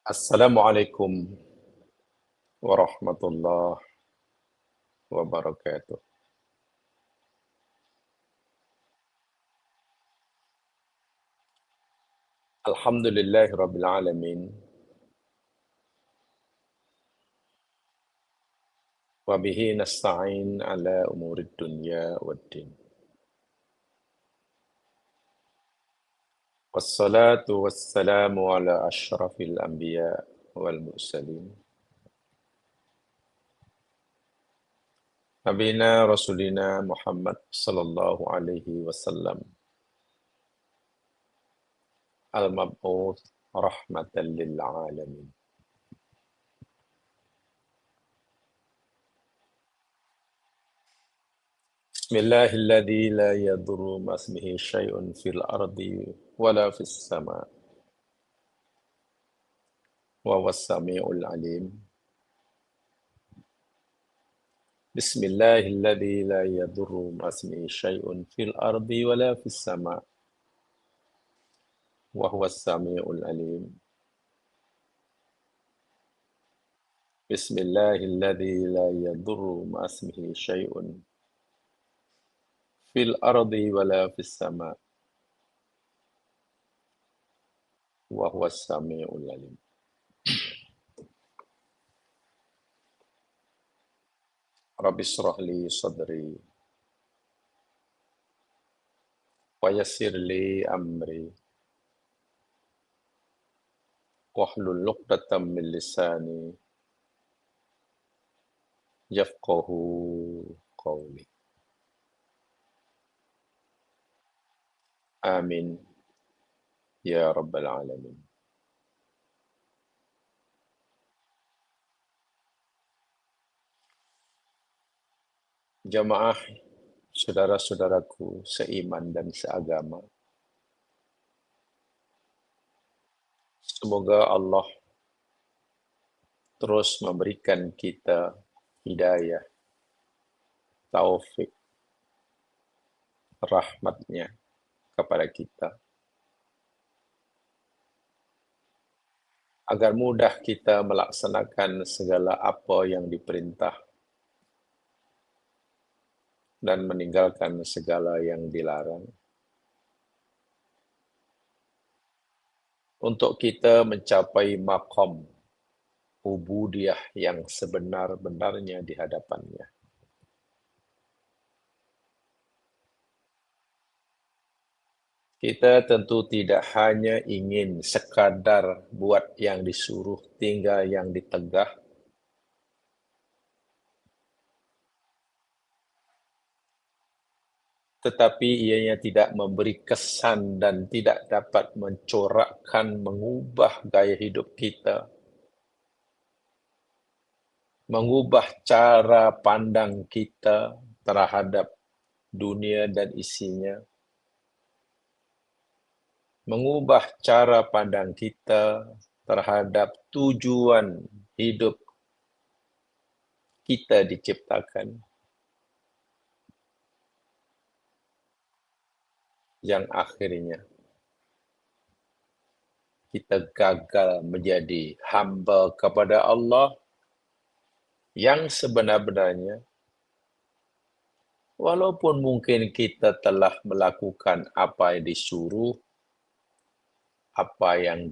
Assalamualaikum warahmatullahi wabarakatuh. Alhamdulillahi rabbil alamin. Wa bihi nasta'in ala umurid dunya waddin. Wassalatu wassalamu ala ashrafil anbiya wal mursalin. Nabina Rasulina Muhammad sallallahu alaihi wasallam. Al-mab'uth rahmatan lil alamin. Bismillahilladzi la yadurru masmihi syai'un fil ardi wala fis sama' wa was sami'ul alim. Bismillahilladzi la yadurru masmihi syai'un fil ardi wala fis sama' wa huwas sami'ul alim. Bismillahilladzi la yadurru masmihi syai'un fil ardi wala fis sama' wa huwas sami'ul alim. Rabbi shrah li sadri wa yassir li amri wahlul 'uqdatam min lisani yafqahu qawli. Amin ya rabbal alamin. Jamaah saudara-saudaraku seiman dan seagama, semoga Allah terus memberikan kita hidayah, taufik, rahmatnya kepada kita, agar mudah kita melaksanakan segala apa yang diperintah dan meninggalkan segala yang dilarang. Untuk kita mencapai maqam ubudiyah yang sebenar-benarnya di hadapannya. Kita tentu tidak hanya ingin sekadar buat yang disuruh, tinggal yang ditegah, tetapi ianya tidak memberi kesan dan tidak dapat mencorakkan, mengubah gaya hidup kita, mengubah cara pandang kita terhadap dunia dan isinya, mengubah cara pandang kita terhadap tujuan hidup kita diciptakan, yang akhirnya kita gagal menjadi hamba kepada Allah yang sebenar-benarnya, walaupun mungkin kita telah melakukan apa yang disuruh, apa yang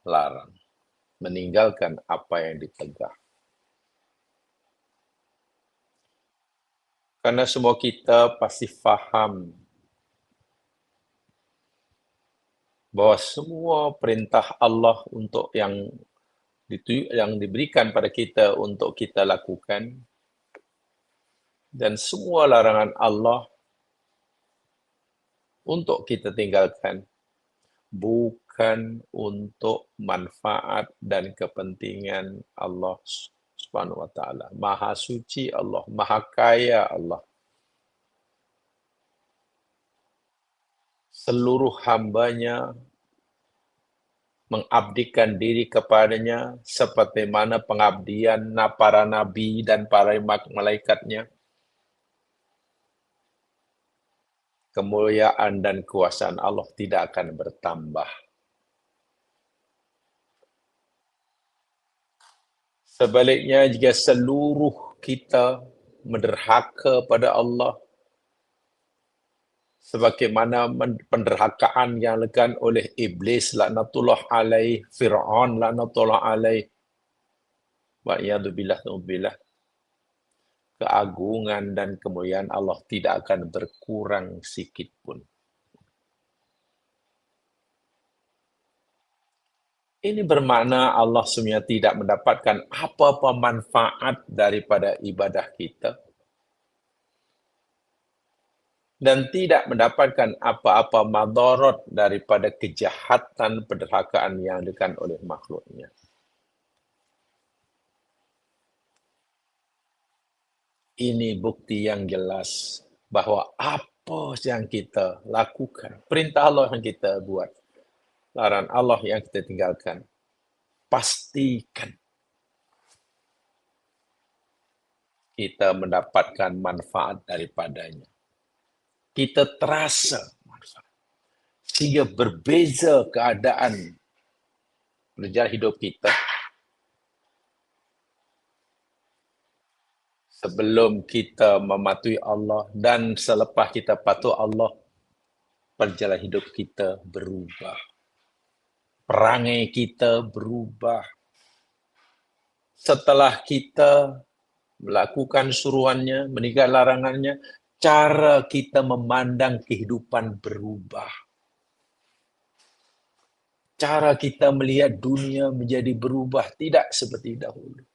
dilarang, meninggalkan apa yang ditegah. Karena semua kita pasti faham bahwa semua perintah Allah untuk yang diberikan pada kita untuk kita lakukan, dan semua larangan Allah untuk kita tinggalkan, bukan untuk manfaat dan kepentingan Allah Subhanahu wa taala. Maha suci Allah, maha kaya Allah. Seluruh hambanya mengabdikan diri kepadanya seperti mana pengabdian para nabi dan para malaikatnya. Kemuliaan dan kekuasaan Allah tidak akan bertambah Sebaliknya, jika seluruh kita menderhaka pada Allah, sebagaimana penderhakaan yang dilakukan oleh iblis laknatullah alaih, Fir'aun laknatullah alaih, wa'iyadzubillah, keagungan dan kemuliaan Allah tidak akan berkurang sikit pun. Ini bermakna Allah sebenarnya tidak mendapatkan apa-apa manfaat daripada ibadah kita dan tidak mendapatkan apa-apa madarat daripada kejahatan penderhakaan yang dilakukan oleh makhluknya. Ini bukti yang jelas bahawa apa yang kita lakukan, perintah Allah yang kita buat, larangan Allah yang kita tinggalkan, pastikan kita mendapatkan manfaat daripadanya. Kita terasa manfaat. Sehingga berbeza keadaan berjalan hidup kita sebelum kita mematuhi Allah dan selepas kita patuh Allah, perjalanan hidup kita berubah. Perangai kita berubah. Setelah kita melakukan suruhannya, meninggalkan larangannya, cara kita memandang kehidupan berubah. Cara kita melihat dunia menjadi berubah, tidak seperti dahulu.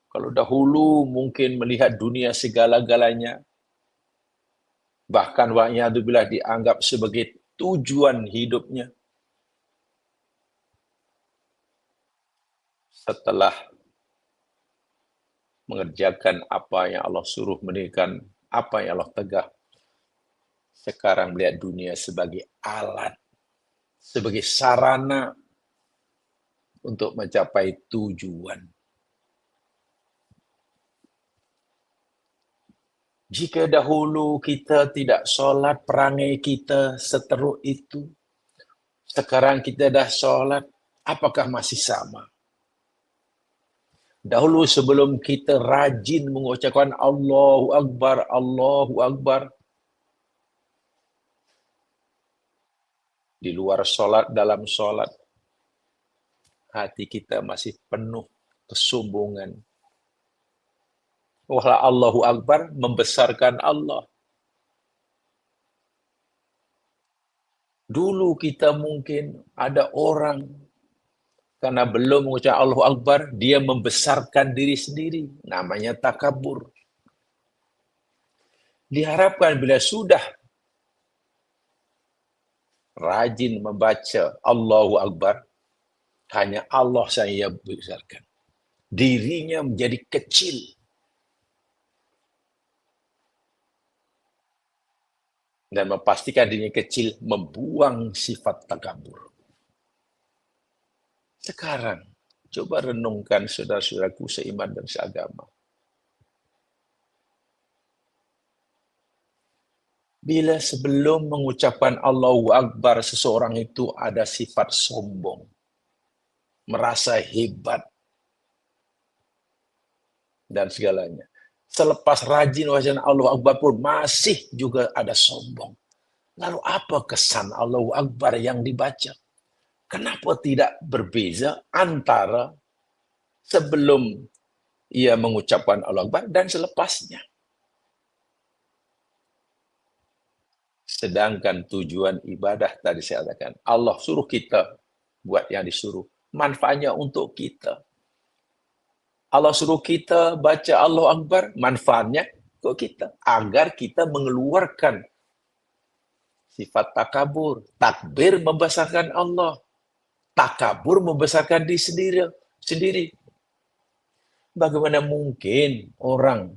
Kalau dahulu mungkin melihat dunia segala-galanya, bahkan wa'iyadzubillah dianggap sebagai tujuan hidupnya. Setelah mengerjakan apa yang Allah suruh, meninggalkan apa yang Allah tegah, sekarang melihat dunia sebagai alat, sebagai sarana untuk mencapai tujuan. Jika dahulu kita tidak solat, perangai kita seteruk itu, sekarang kita dah solat, apakah masih sama? Dahulu sebelum kita rajin mengucapkan Allahu Akbar, Allahu Akbar, di luar solat, dalam solat, hati kita masih penuh kesombongan. Wah, Allahu Akbar membesarkan Allah. Dulu kita mungkin ada orang karena belum mengucap Allahu Akbar, dia membesarkan diri sendiri. Namanya takabur. Diharapkan bila sudah rajin membaca Allahu Akbar, hanya Allah saya besarkan. Dirinya menjadi kecil. Dan memastikan dirinya kecil, membuang sifat takabur. Sekarang, coba renungkan saudara-saudaraku seiman dan seagama. Bila sebelum mengucapkan Allahu Akbar, seseorang itu ada sifat sombong, merasa hebat, dan segalanya. Selepas rajin wajah Allahu Akbar pun masih juga ada sombong. Lalu apa kesan Allahu Akbar yang dibaca? Kenapa tidak berbeza antara sebelum ia mengucapkan Allahu Akbar dan selepasnya? Sedangkan tujuan ibadah tadi saya katakan, Allah suruh kita buat yang disuruh. Manfaatnya untuk kita. Allah suruh kita baca Allahu Akbar, manfaatnya untuk kita. Agar kita mengeluarkan sifat takabur. Takbir membesarkan Allah. Takabur membesarkan diri sendiri. Bagaimana mungkin orang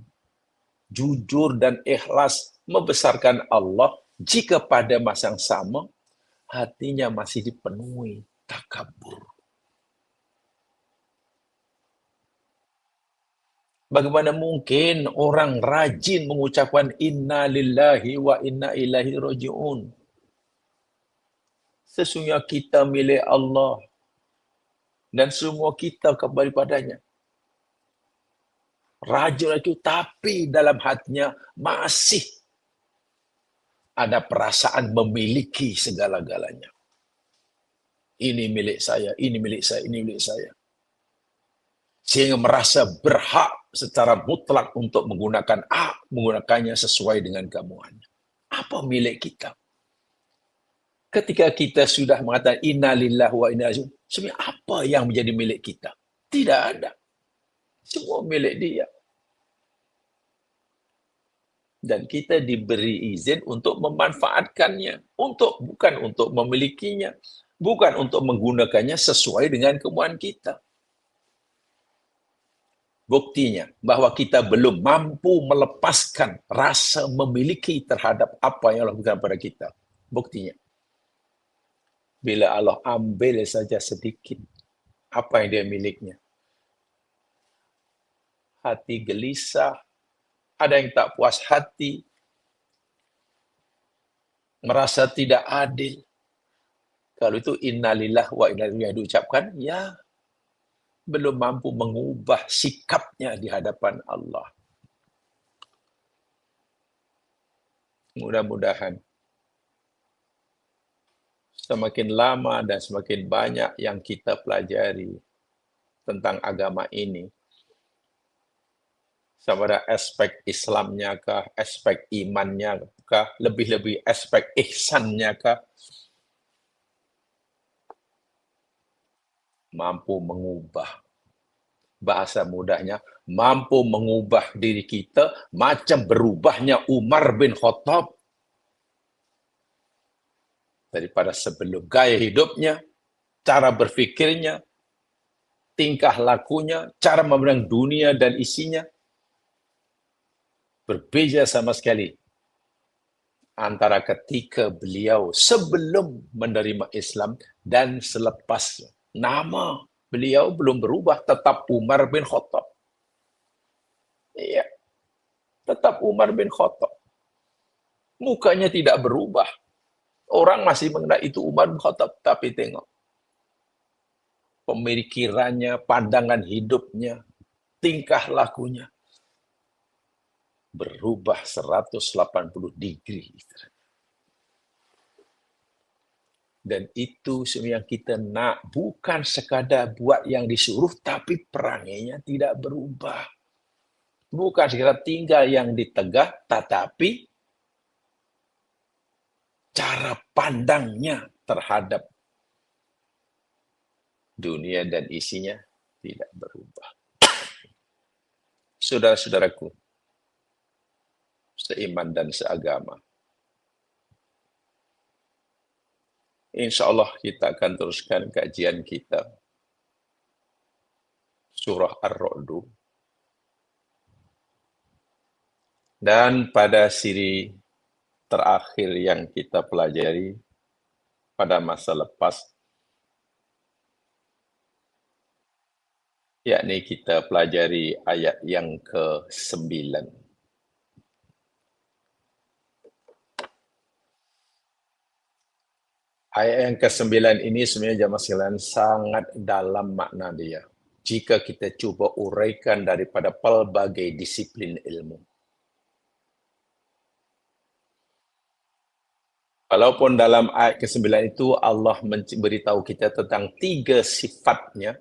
jujur dan ikhlas membesarkan Allah jika pada masa yang sama hatinya masih dipenuhi takabur? Bagaimana mungkin orang rajin mengucapkan inna lillahi wa inna ilaihi raji'un? Sesungguhnya kita milik Allah. dan semua kita kembali padanya. Raja itu, tapi dalam hatinya masih ada perasaan memiliki segala-galanya. Ini milik saya, ini milik saya, ini milik saya. Sehingga merasa berhak secara mutlak untuk menggunakannya sesuai dengan kemuannya. Apa milik kita? Ketika kita sudah mengatakan innalillahi wa inna ilaihi raji'un, sebenarnya apa yang menjadi milik kita? Tidak ada. Semua milik dia. Dan kita diberi izin untuk memanfaatkannya, bukan untuk memilikinya, bukan untuk menggunakannya sesuai dengan kemauan kita. Buktinya bahwa kita belum mampu melepaskan rasa memiliki terhadap apa yang Allah berikan pada kita. Buktinya, bila Allah ambil saja sedikit apa yang dia miliknya, hati gelisah, ada yang tak puas hati, merasa tidak adil. Kalau itu innalillah wa inna ilaihi raji'un diucapkan, ya belum mampu mengubah sikapnya di hadapan Allah. Mudah-mudahan semakin lama dan semakin banyak yang kita pelajari tentang agama ini, sama ada aspek Islamnya kah, aspek imannya kah, lebih-lebih aspek ihsannya kah, mampu mengubah, bahasa mudahnya, mampu mengubah diri kita macam berubahnya Umar bin Khattab daripada sebelum. Gaya hidupnya, cara berfikirnya, tingkah lakunya, cara memandang dunia dan isinya berbeda sama sekali antara ketika beliau sebelum menerima Islam dan selepasnya. Nama beliau belum berubah, tetap Umar bin Khattab. Iya, tetap Umar bin Khattab. Mukanya tidak berubah. Orang masih mengenal itu Umar bin Khattab, tapi tengok pemikirannya, pandangan hidupnya, tingkah lakunya berubah 180 degree. Dan itu semua yang kita nak, bukan sekadar buat yang disuruh, tapi perangainya tidak berubah. Bukan sekadar tinggal yang ditegah, tetapi cara pandangnya terhadap dunia dan isinya tidak berubah. Saudara-saudaraku, seiman dan seagama, insya Allah kita akan teruskan kajian kita surah Ar-Ra'd. Dan pada siri terakhir yang kita pelajari pada masa lepas, yakni kita pelajari ayat yang ke-9. Ayat yang ke-9 ini sebenarnya jamaah sekalian sangat dalam makna dia. Jika kita cuba uraikan daripada pelbagai disiplin ilmu. Walaupun dalam ayat ke-9 itu Allah memberitahu kita tentang 3 sifatnya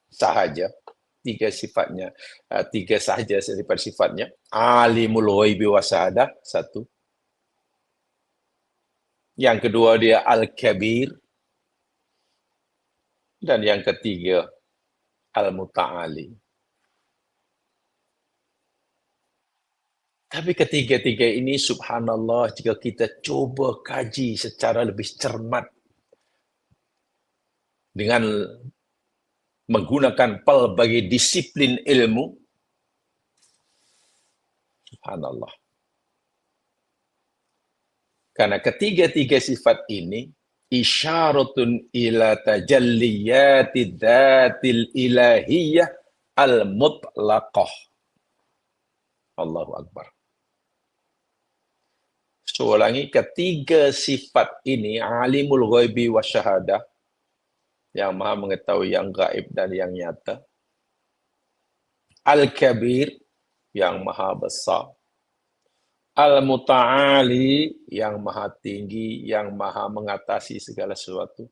sahaja. 3 sifatnya. 3 sahaja daripada sifatnya. Alimul ghaibi wa syahadah, 1. Yang kedua dia Al-Kabir. Dan yang ketiga Al-Muta'ali. Tapi ketiga-tiga ini subhanallah jika kita coba kaji secara lebih cermat dengan menggunakan pelbagai disiplin ilmu, subhanallah. Karena ketiga-tiga sifat ini isyaratun ila tajalliyati dzatil ilahiyah al-mutlaqah. Allahu Akbar. So, ulangi, ketiga sifat ini, alimul ghaibi wa syahadah, yang maha mengetahui yang gaib dan yang nyata. Al-Kabir, yang maha besar. Al-Muta'ali, yang maha tinggi, yang maha mengatasi segala sesuatu.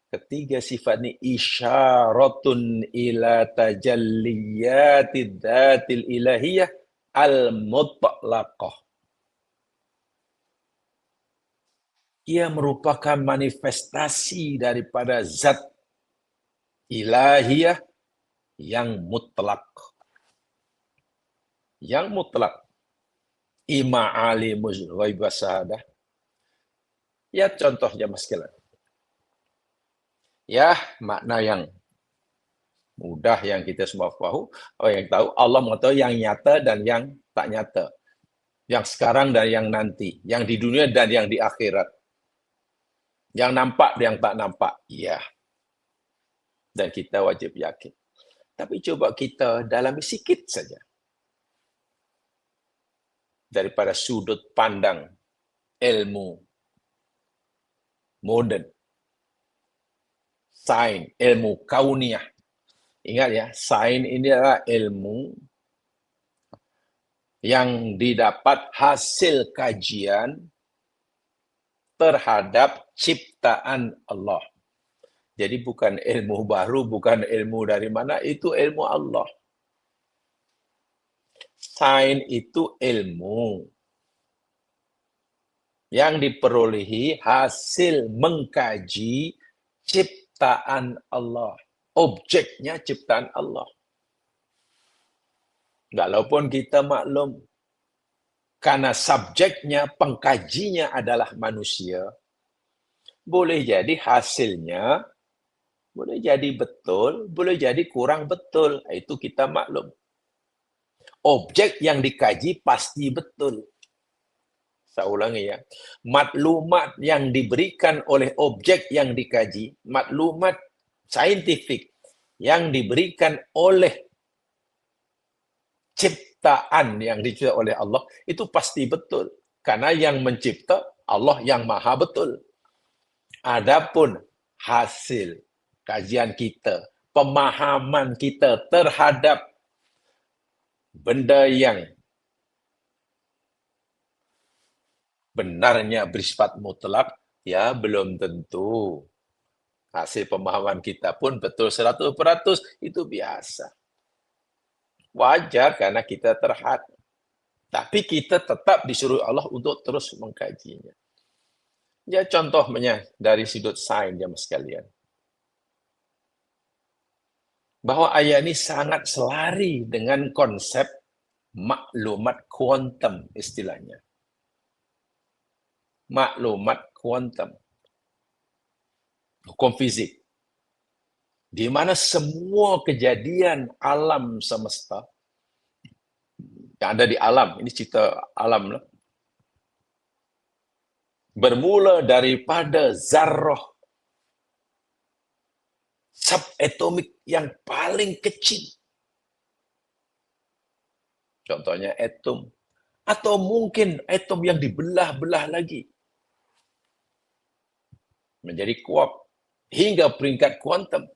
Ketiga sifat ini isyaratun ila tajalliyatid dhatil ilahiyah al-mutlaqah. Ia merupakan manifestasi daripada zat ilahiyah yang mutlak. Yang mutlak. Ima alimuz ghaib wa syahadah. Ya contohnya mas sekalian. Ya makna yang mudah yang kita semua tahu, yang tahu Allah mengetahui yang nyata dan yang tak nyata. Yang sekarang dan yang nanti, yang di dunia dan yang di akhirat. Yang nampak dan yang tak nampak. Ya. Dan kita wajib yakin. Tapi coba kita dalami sikit saja. Daripada sudut pandang ilmu modern, sains, ilmu kauniyah. Ingat ya, sains ini adalah ilmu yang didapat hasil kajian terhadap ciptaan Allah. Jadi bukan ilmu baru, bukan ilmu dari mana, itu ilmu Allah. Sains itu ilmu yang diperolehi hasil mengkaji ciptaan Allah. Objeknya ciptaan Allah. Walaupun kita maklum, karena subjeknya, pengkajinya adalah manusia, boleh jadi hasilnya, boleh jadi betul, boleh jadi kurang betul. Itu kita maklum. Objek yang dikaji pasti betul. Saya ulangi ya. Maklumat yang diberikan oleh objek yang dikaji, maklumat saintifik yang diberikan oleh ciptaan yang dicipta oleh Allah, itu pasti betul. Karena yang mencipta Allah yang maha betul. Adapun hasil kajian kita, pemahaman kita terhadap benda yang benarnya bersifat mutlak, ya belum tentu. Hasil pemahaman kita pun betul 100%, itu biasa. Wajar karena kita terhad. Tapi kita tetap disuruh Allah untuk terus mengkajinya. Ya contohnya dari sudut sains ya mas sekalian. Bahwa ayat ini sangat selari dengan konsep maklumat kuantum istilahnya. Maklumat kuantum. Hukum fizik. Di mana semua kejadian alam semesta yang ada di alam, ini cerita alam lah, bermula daripada zarrah subatomik yang paling kecil. Contohnya atom. Atau mungkin atom yang dibelah-belah lagi. Menjadi quark. Hingga peringkat kuantum.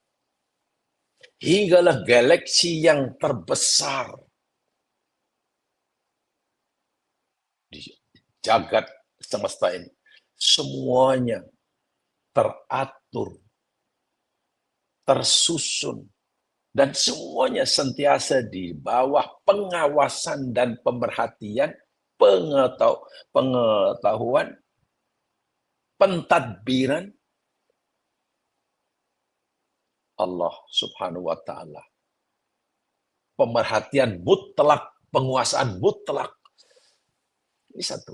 Hinggalah galaksi yang terbesar di jagat semesta ini. Semuanya teratur, tersusun, dan semuanya sentiasa di bawah pengawasan dan pemerhatian, pengetahuan, pentadbiran Allah subhanahu wa ta'ala. Pemerhatian mutlak, penguasaan mutlak. Ini satu.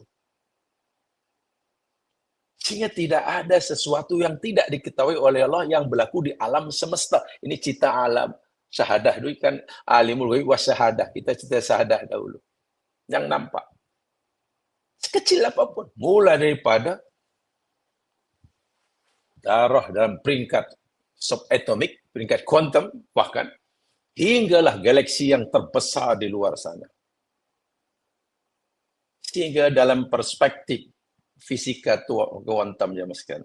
Sehingga tidak ada sesuatu yang tidak diketahui oleh Allah yang berlaku di alam semesta. Ini cita alam. Syahadah dulu kan alimul ghaib wa syahadah. Kita cita syahadah dahulu. Yang nampak. Sekecil apapun. Mulai daripada darah dalam peringkat subatomik, peringkat kuantum, bahkan hinggalah galaksi yang terbesar di luar sana. Sehingga dalam perspektif fisika kuantum ya mas kan,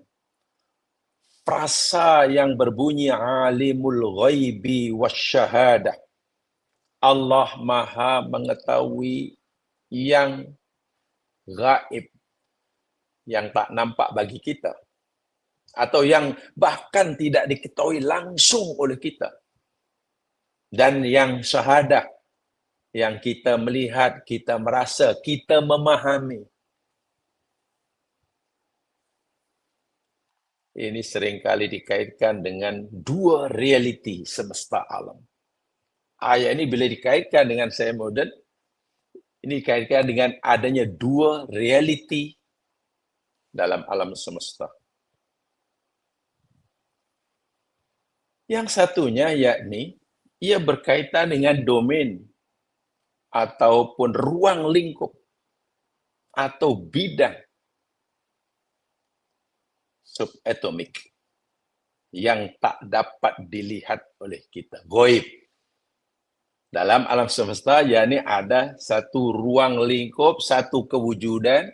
Frasa yang berbunyi alimul ghaibi wasyahadah. Allah Maha mengetahui yang gaib, yang tak nampak bagi kita, atau yang bahkan tidak diketahui langsung oleh kita, dan yang syahadah, yang kita melihat, kita merasa, kita memahami. Ini seringkali dikaitkan dengan dua realiti semesta alam. Ayat ini bila dikaitkan dengan saya moden, ini dikaitkan dengan adanya dua realiti dalam alam semesta. Yang satunya yakni ia berkaitan dengan domain ataupun ruang lingkup atau bidang subatomik yang tak dapat dilihat oleh kita. Gaib. Dalam alam semesta, yakni ada satu ruang lingkup, satu kewujudan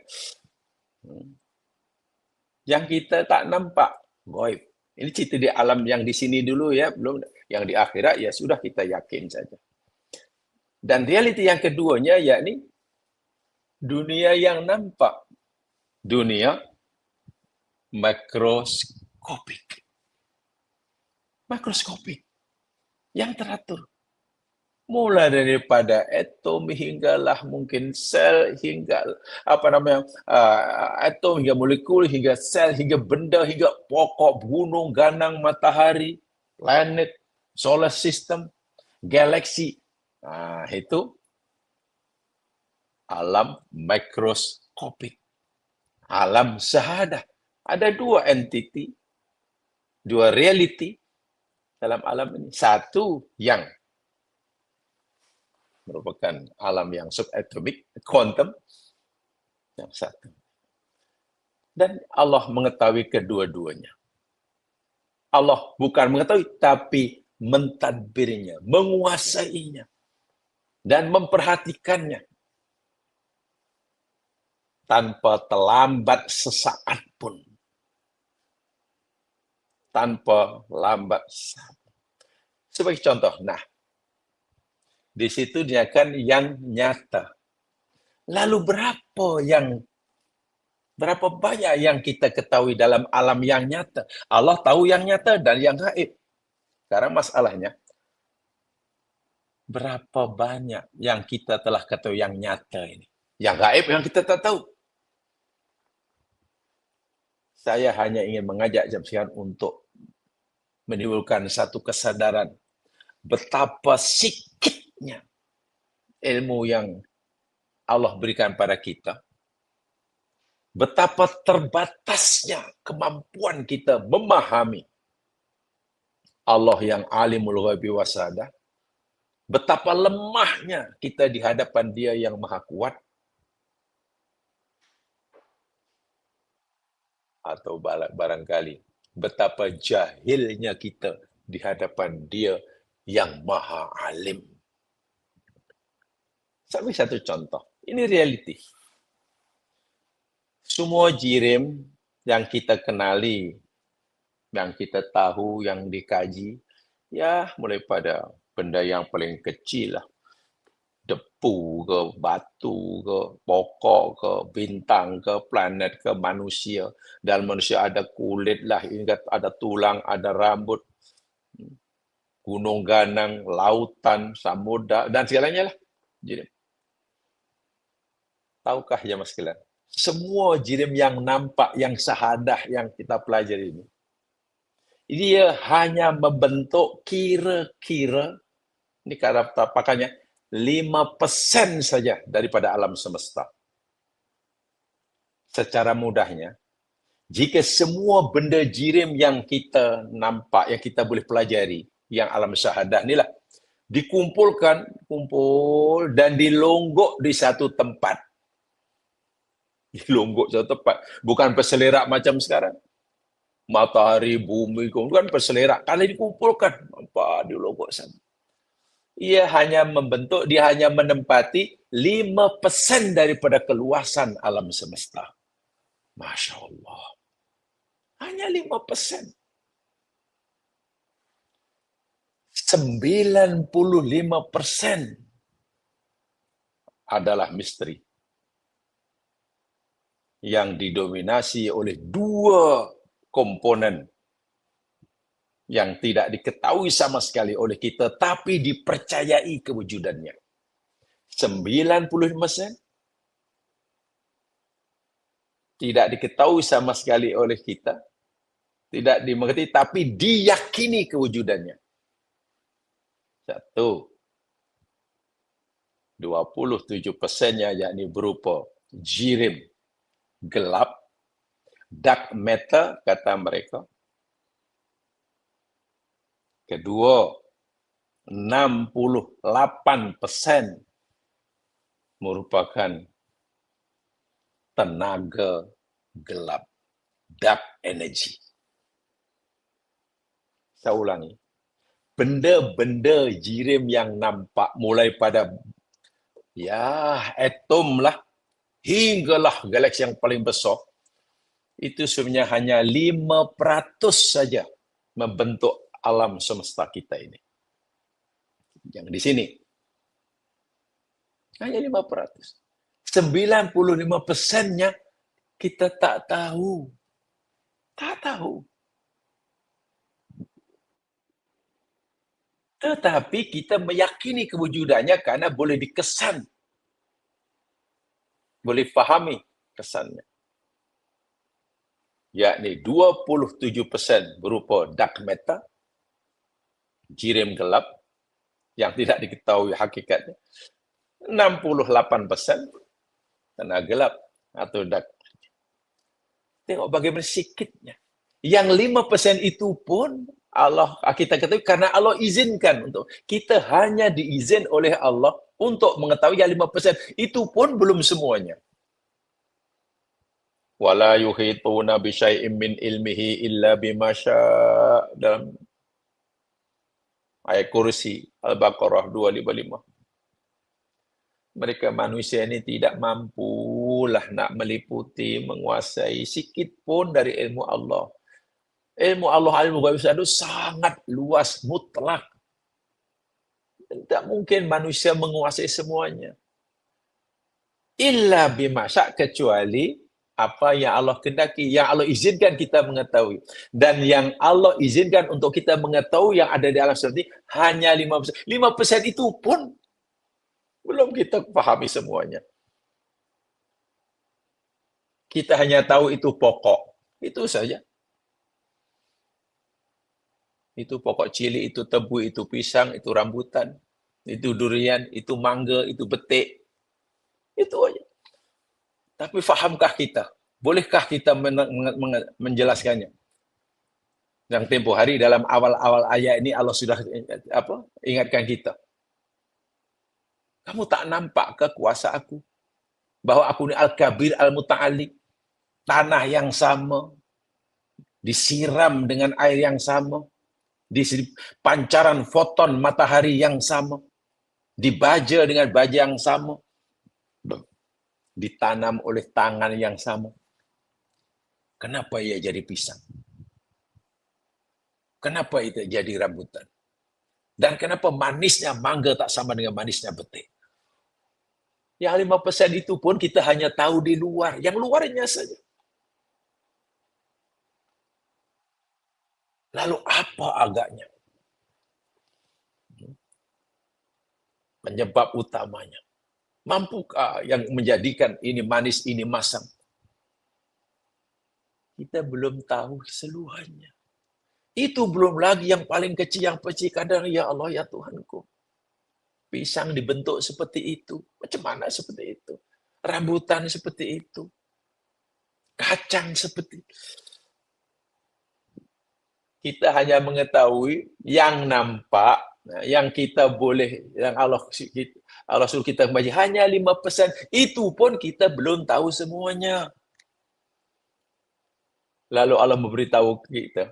yang kita tak nampak. Gaib. Ini cerita di alam yang di sini dulu ya, belum yang di akhirat ya sudah kita yakin saja. Dan realiti yang keduanya yakni dunia yang nampak. Dunia makroskopik. Makroskopik. Yang teratur. Mulai daripada atom hinggalah mungkin sel, hingga atom hingga molekul, hingga sel, hingga benda, hingga pokok, gunung, ganang, matahari, planet, solar system, galaksi. Itu alam mikroskopik. Alam syahadah. Ada dua entiti, dua realiti dalam alam ini. Satu yang merupakan alam yang subatomik, quantum, yang satu. Dan Allah mengetahui kedua-duanya. Allah bukan mengetahui, tapi mentadbirnya, menguasainya, dan memperhatikannya. Tanpa terlambat sesaat pun. Tanpa lambat sesaat. Sebagai contoh, di situ dia kan yang nyata. Lalu berapa banyak yang kita ketahui dalam alam yang nyata? Allah tahu yang nyata dan yang gaib. Sekarang masalahnya, berapa banyak yang kita telah ketahui yang nyata ini? Yang gaib yang kita tak tahu. Saya hanya ingin mengajak jam sekian untuk menimbulkan satu kesadaran betapa sikitnya ilmu yang Allah berikan pada kita. Betapa terbatasnya kemampuan kita memahami Allah yang alimul ghaibi wasadah. Betapa lemahnya kita di hadapan Dia yang maha kuat. Atau barangkali betapa jahilnya kita di hadapan Dia yang maha alim. Sampai satu contoh. Ini realiti. Semua jirim yang kita kenali, yang kita tahu, yang dikaji, ya mulai pada benda yang paling kecil lah. Debu ke, batu ke, pokok ke, bintang ke, planet ke, manusia. Dan manusia ada kulit lah, ada tulang, ada rambut, gunung ganang, lautan, samudra, dan segalanya lah. Jirim. Tahukah ya mas sekalian? Semua jirim yang nampak, yang syahadah yang kita pelajari ini, dia hanya membentuk kira-kira, ini kata pakainya, 5% saja daripada alam semesta. Secara mudahnya, jika semua benda jirim yang kita nampak, yang kita boleh pelajari, yang alam syahadah inilah, kumpul dan dilonggok di satu tempat. Dilonggok satu tempat. Bukan berselerak macam sekarang. Matahari, bumi, kan berselerak. Kalau dikumpulkan, dilonggok sana. Dia hanya menempati 5% daripada keluasan alam semesta. Masya Allah. Hanya 5%. 95% adalah misteri yang didominasi oleh dua komponen yang tidak diketahui sama sekali oleh kita, tapi dipercayai kewujudannya. 90% tidak diketahui sama sekali oleh kita, tidak dimengerti, tapi diyakini kewujudannya. 27%-nya yakni berupa jirim gelap, dark matter kata mereka. Kedua, 68% merupakan tenaga gelap, dark energy. Saya ulangi. Benda-benda jirim yang nampak mulai pada atom lah hinggalah galaksi yang paling besar, itu sebenarnya hanya 5% saja membentuk alam semesta kita ini. Yang di sini hanya 5%. 95%-nya kita tak tahu. Tak tahu. Tetapi kita meyakini kewujudannya karena boleh dikesan. Boleh fahami kesannya. Yakni 27% berupa dark matter, jirim gelap, yang tidak diketahui hakikatnya. 68% tenaga gelap atau dark. Tengok bagaimana sikitnya. Yang 5% itu pun Allah, kita ketahui karena Allah izinkan untuk kita, hanya diizin oleh Allah untuk mengetahui yang 5%. Itu pun belum semuanya. Wala yuhituna bi syai'in min ilmihi illa bima syaa, dalam ayat kursi Al-Baqarah 255. Mereka manusia ini tidak mampulah nak meliputi, menguasai sikit pun dari ilmu Allah. Ilmu Allah, ilmu ghaib itu sangat luas, mutlak. Tak mungkin manusia menguasai semuanya. Illa bima syaa, kecuali apa yang Allah kehendaki, yang Allah izinkan kita mengetahui. Dan yang Allah izinkan untuk kita mengetahui yang ada di alam seperti hanya 5%. 5% itu pun belum kita pahami semuanya. Kita hanya tahu itu pokok. Itu saja. Itu pokok cili, itu tebu, itu pisang, itu rambutan, itu durian, itu mangga, itu betik. Itu aja. Tapi fahamkah kita? Bolehkah kita menjelaskannya? Yang tempoh hari dalam awal-awal ayat ini Allah sudah ingatkan kita. Kamu tak nampak ke kuasa aku? Bahwa aku ini Al-Kabir Al-Muta'ali. Tanah yang sama. Disiram dengan air yang sama. Di pancaran foton matahari yang sama. Dibaja dengan baja yang sama. Ditanam oleh tangan yang sama. Kenapa ia jadi pisang? Kenapa itu jadi rambutan? Dan kenapa manisnya mangga tak sama dengan manisnya betik? Yang 5% itu pun kita hanya tahu di luar. Yang luarnya saja. Lalu apa agaknya? Penyebab utamanya. Mampukah yang menjadikan ini manis, ini masam? Kita belum tahu keseluruhannya. Itu belum lagi yang paling kecil, yang kecil. Kadang, ya Allah, ya Tuhanku. Pisang dibentuk seperti itu. Macam mana seperti itu? Rambutan seperti itu. Kacang seperti itu. Kita hanya mengetahui yang nampak, yang kita boleh, yang Allah suruh kita membaca hanya 5%. Itu pun kita belum tahu semuanya. Lalu Allah memberitahu kita,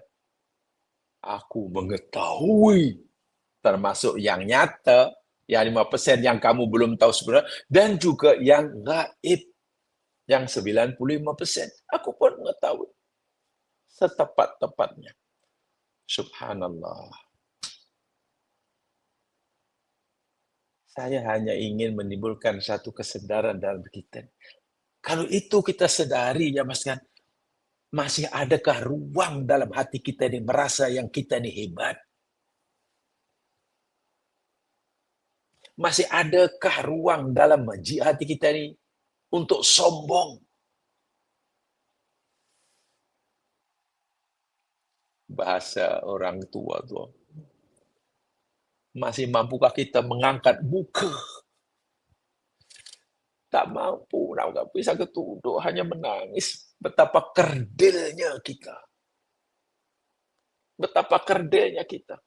aku mengetahui, termasuk yang nyata, yang 5% yang kamu belum tahu sebenarnya, dan juga yang gaib, yang 95%. Aku pun mengetahui setepat-tepatnya. Subhanallah. Saya hanya ingin menimbulkan satu kesadaran dalam kita. Kalau itu kita sadari, ya Mas kan, masih adakah ruang dalam hati kita ini merasa yang kita ini hebat? Masih adakah ruang dalam hati kita ini untuk sombong? Bahasa orang tua tuh. Masih mampukah kita mengangkat muka? Tak mampu, tak bisa ketunduk, hanya menangis. Betapa kerdilnya kita. Betapa kerdilnya kita.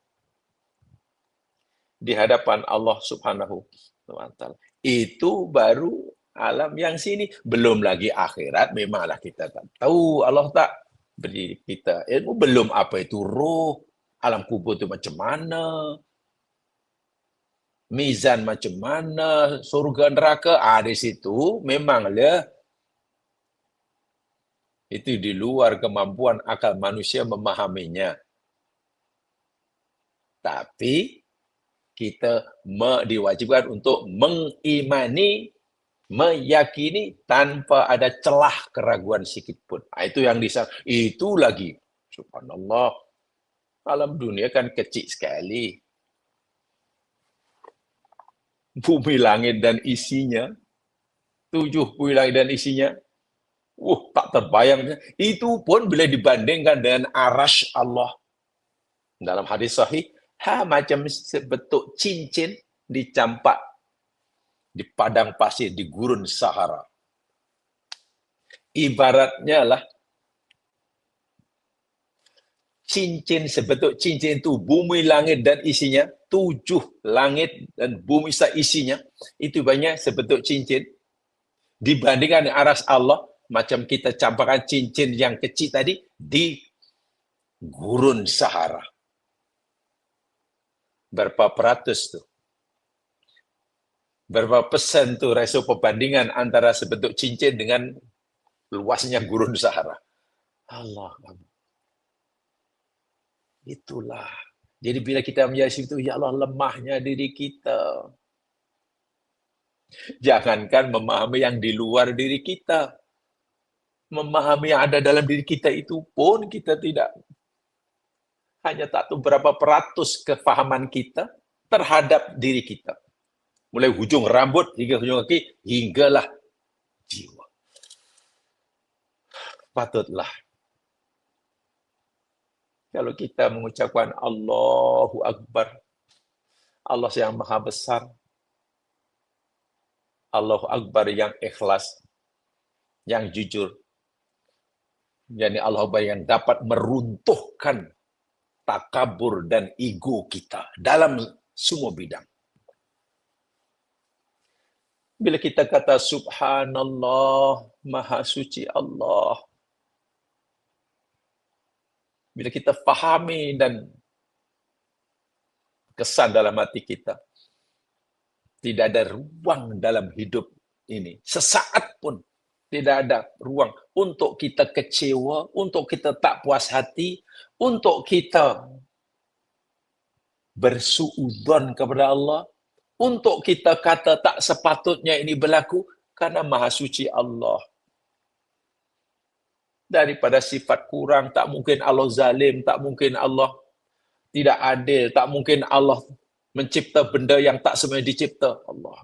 Di hadapan Allah Subhanahu wa Ta'ala. Itu baru alam yang sini. Belum lagi akhirat, memanglah kita tak tahu. Allah tak beri kita ilmu. Belum apa itu roh. Alam kubur itu macam mana. Mizan macam mana. Surga neraka. Di situ memanglah itu di luar kemampuan akal manusia memahaminya. Tapi kita diwajibkan untuk mengimani, meyakini tanpa ada celah keraguan sedikit pun. Itu yang itu lagi. Subhanallah. Alam dunia kan kecil sekali. Bumi langit dan isinya, 7 bumi langit dan isinya, tak terbayang. Itu pun bila dibandingkan dengan arash Allah. Dalam hadis sahih, macam sebentuk cincin dicampak di padang pasir, di gurun Sahara. Ibaratnya lah, cincin sebentuk cincin itu, bumi langit dan isinya, 7 langit dan bumi isinya, itu banyak sebentuk cincin. Dibandingkan dengan aras Allah, macam kita campakkan cincin yang kecil tadi, di gurun Sahara. Berapa peratus tuh? Berapa persen tuh rasio perbandingan antara sebentuk cincin dengan luasnya gurun Sahara? Allah. Itulah. Jadi bila kita menjadi itu, ya Allah, lemahnya diri kita. Jangankan memahami yang di luar diri kita. Memahami yang ada dalam diri kita itu pun kita tidak. Hanya tak tahu berapa peratus kefahaman kita terhadap diri kita. Mulai hujung rambut hingga hujung kaki, hinggalah jiwa. Patutlah kalau kita mengucapkan Allahu Akbar, Allah yang maha besar, Allahu Akbar yang ikhlas, yang jujur, yakni Allahu Akbar yang dapat meruntuhkan takabur dan ego kita dalam semua bidang. Bila kita kata Subhanallah, Maha Suci Allah, bila kita fahami dan kesan dalam hati kita, tidak ada ruang dalam hidup ini, sesaat pun tidak ada ruang untuk kita kecewa, untuk kita tak puas hati, untuk kita bersuudzon kepada Allah, untuk kita kata tak sepatutnya ini berlaku, karena Maha Suci Allah. Daripada sifat kurang, tak mungkin Allah zalim, tak mungkin Allah tidak adil, tak mungkin Allah mencipta benda yang tak semestinya dicipta. Allah.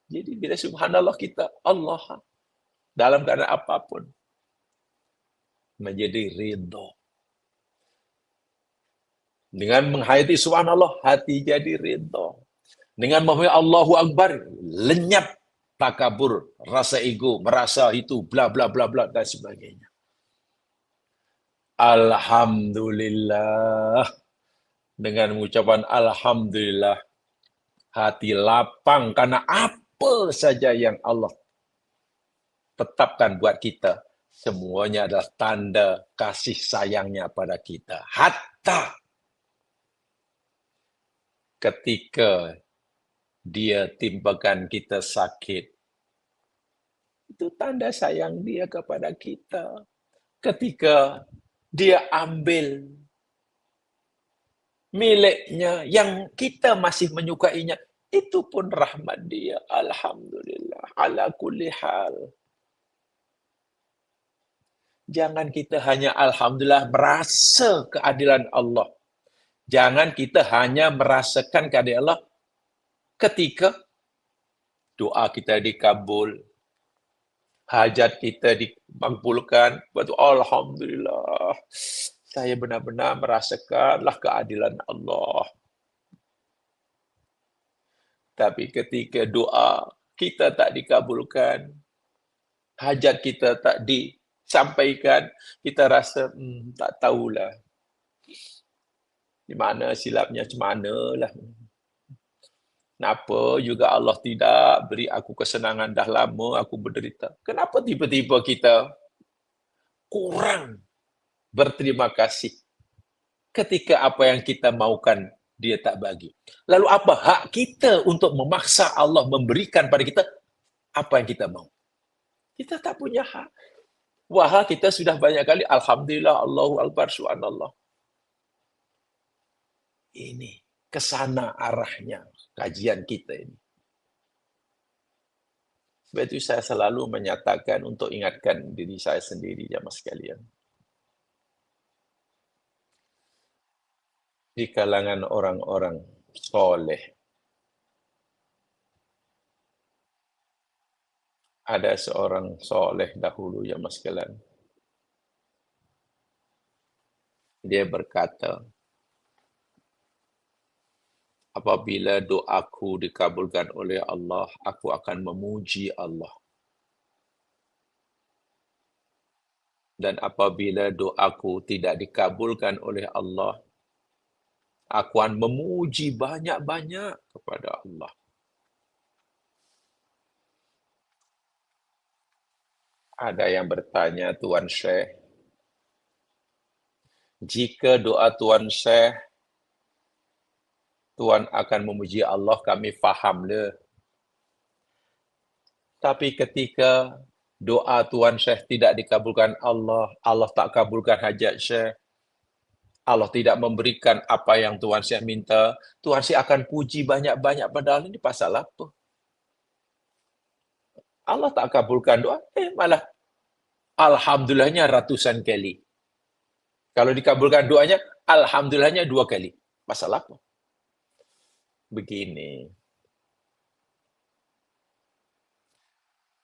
Jadi bila subhanallah kita, Allah dalam keadaan apapun menjadi ridho. Dengan menghayati subhanallah, hati jadi ridho. Dengan memahami Allahu Akbar, lenyap takabur, rasa ego, merasa itu, bla bla bla bla, dan sebagainya. Alhamdulillah. Dengan mengucapkan Alhamdulillah, hati lapang karena apa saja yang Allah tetapkan buat kita, semuanya adalah tanda kasih sayangnya pada kita. Hatta ketika dia timpakan kita sakit, itu tanda sayang dia kepada kita. Ketika dia ambil miliknya, yang kita masih menyukainya, itu pun rahmat dia. Alhamdulillah, ala kulli hal. Jangan kita hanya alhamdulillah merasa keadilan Allah. Jangan kita hanya merasakan keadilan Allah ketika doa kita dikabul, hajat kita dikabulkan. Betul, alhamdulillah. Saya benar-benar merasakanlah keadilan Allah. Tapi ketika doa kita tak dikabulkan, hajat kita tak disampaikan, kita rasa tak tahulah. Di mana silapnya, macam manalah. Kenapa juga Allah tidak beri aku kesenangan, dah lama aku berderita. Kenapa tiba-tiba kita kurang berterima kasih ketika apa yang kita maukan dia tak bagi. Lalu apa hak kita untuk memaksa Allah memberikan pada kita apa yang kita mau? Kita tak punya hak. Wah, kita sudah banyak kali alhamdulillah, Allahu akbar, subhanallah. Ini kesana arahnya kajian kita ini. Sebab itu saya selalu menyatakan untuk ingatkan diri saya sendiri, jamaah sekalian. Di kalangan orang-orang soleh, ada seorang soleh dahulu, jamaah sekalian. Dia berkata, apabila doaku dikabulkan oleh Allah, aku akan memuji Allah. Dan apabila doaku tidak dikabulkan oleh Allah, aku akan memuji banyak-banyak kepada Allah. Ada yang bertanya, Tuan Syekh, jika doa Tuan Syekh, Tuan akan memuji Allah, kami faham le. Tapi ketika doa Tuan Syekh tidak dikabulkan Allah, Allah tak kabulkan hajat Syekh, Allah tidak memberikan apa yang Tuan Syekh minta, Tuan Syekh akan puji banyak-banyak, padahal ini pasal apa? Allah tak kabulkan doa, malah alhamdulillahnya ratusan kali. Kalau dikabulkan doanya, alhamdulillahnya 2 kali. Pasal apa? Begini.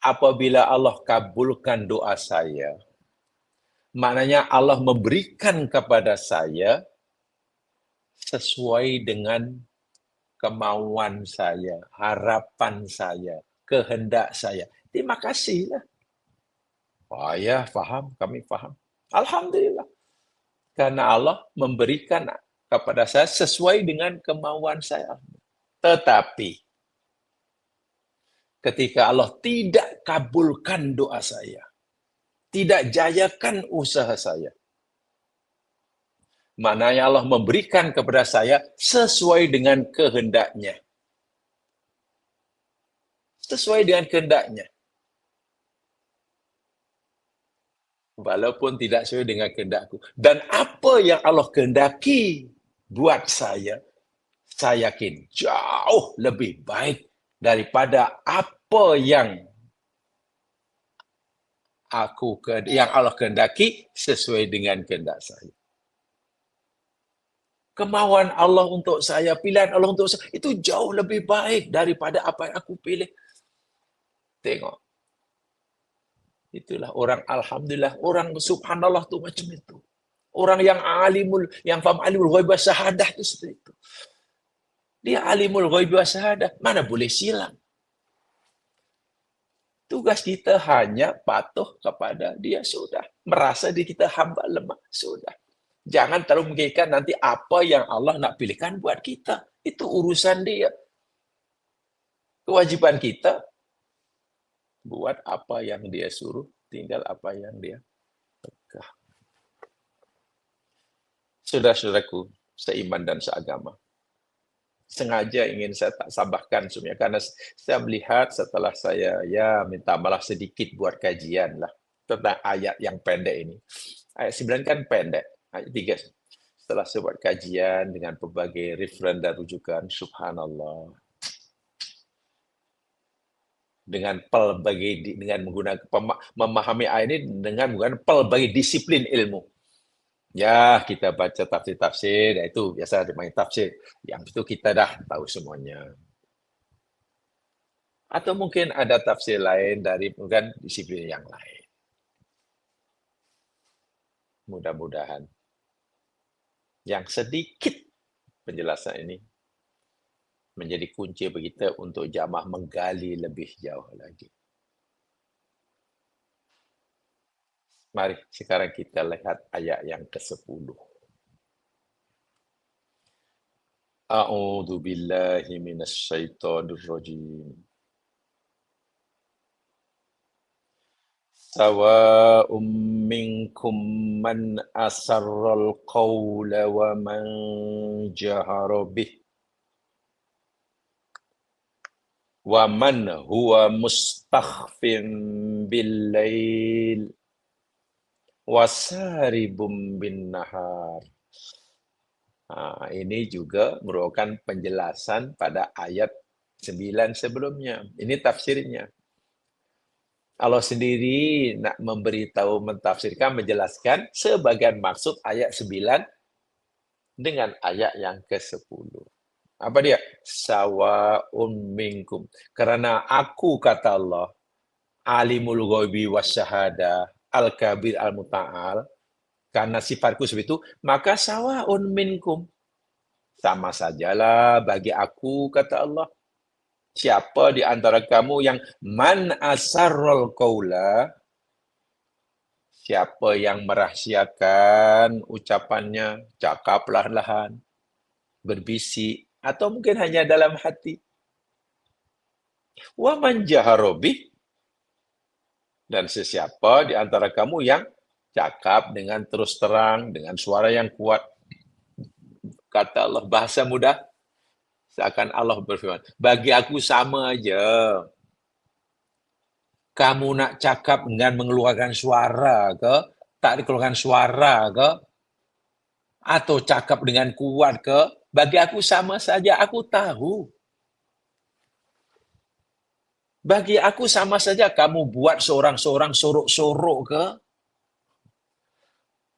Apabila Allah kabulkan doa saya, maknanya Allah memberikan kepada saya sesuai dengan kemauan saya, harapan saya, kehendak saya. Terima kasihlah. Oh ya, faham, kami faham. Alhamdulillah. Karena Allah memberikan kepada saya sesuai dengan kemauan saya. Tetapi, ketika Allah tidak kabulkan doa saya, tidak jayakan usaha saya, maknanya Allah memberikan kepada saya sesuai dengan kehendaknya. Sesuai dengan kehendaknya. Walaupun tidak sesuai dengan kehendakku. Dan apa yang Allah kehendaki buat saya yakin jauh lebih baik daripada apa yang Allah kehendaki sesuai dengan kehendak saya. Kemauan Allah untuk saya, pilihan Allah untuk saya, itu jauh lebih baik daripada apa yang aku pilih. Tengok. Itulah orang alhamdulillah, orang subhanallah tu macam itu. Orang yang faham alimul ghaib syahadah tu seperti itu. Dia alimul ghaib syahadah, mana boleh silang. Tugas kita hanya patuh kepada dia, sudah. Merasa diri kita hamba lemah, sudah. Jangan terlalu memikirkan nanti apa yang Allah nak pilihkan buat kita. Itu urusan dia. Kewajiban kita buat apa yang dia suruh, tinggal apa yang dia tegah. Saudara-saudaraku, seiman dan seagama. Sengaja ingin saya tak sabahkan sebenarnya, karena saya melihat setelah saya minta malah sedikit buat kajian lah tentang ayat yang pendek ini. Ayat 9 kan pendek, ayat 3. setelah sebuah kajian dengan berbagai referen dan rujukan, subhanallah, dengan menggunakan memahami ayat ini dengan menggunakan pelbagai disiplin ilmu. Ya, kita baca tafsir-tafsir, itu biasa dimain tafsir. Yang itu kita dah tahu semuanya. Atau mungkin ada tafsir lain dari mungkin disiplin yang lain. Mudah-mudahan yang sedikit penjelasan ini menjadi kunci bagi kita untuk jamaah menggali lebih jauh lagi. Mari sekarang kita lihat ayat yang ke-10. A'udzu billahi minasy syaithanir rajim. Sawa'um minkum man asarral qawla wa man jahara bih wa man huwa mustakhfin bil lail wasaribum bin nahar. Ini juga merupakan penjelasan pada ayat 9 sebelumnya. Ini tafsirnya. Allah sendiri nak memberitahu, mentafsirkan, menjelaskan sebagian maksud ayat 9 dengan ayat yang ke-10. Apa dia? Sawa'un minkum. Karena aku, kata Allah, alimul ghaibi wasyahada, al-kabir al-muta'al, karena sifatku seperti itu, maka sawa'un minkum. Sama sajalah bagi aku, kata Allah. Siapa di antara kamu yang man asarrul qaula, siapa yang merahsiakan ucapannya, cakap perlahan-lahan, berbisik, atau mungkin hanya dalam hati. Wa man jahara bih, dan sesiapa di antara kamu yang cakap dengan terus terang, dengan suara yang kuat. Kata Allah, bahasa mudah, seakan Allah berfirman, bagi aku sama aja. Kamu nak cakap dengan mengeluarkan suara ke, tak dikeluarkan suara ke, atau cakap dengan kuat ke, bagi aku sama saja, aku tahu. Bagi aku sama saja kamu buat seorang-seorang sorok-sorok ke,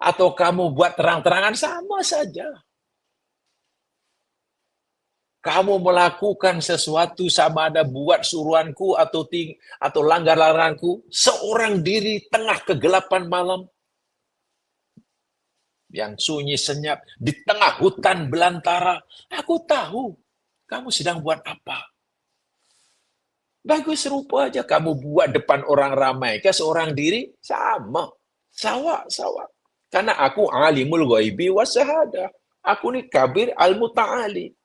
atau kamu buat terang-terangan, sama saja. Kamu melakukan sesuatu sama ada buat suruhanku atau langgar laranganku, seorang diri tengah kegelapan malam, yang sunyi senyap, di tengah hutan belantara, aku tahu kamu sedang buat apa. Bagus serupa aja kamu buat depan orang ramai, ke seorang diri, sama. Sawak. Karena aku alimul ghaibi wasyahadah. Aku ni kabir al-muta'ali.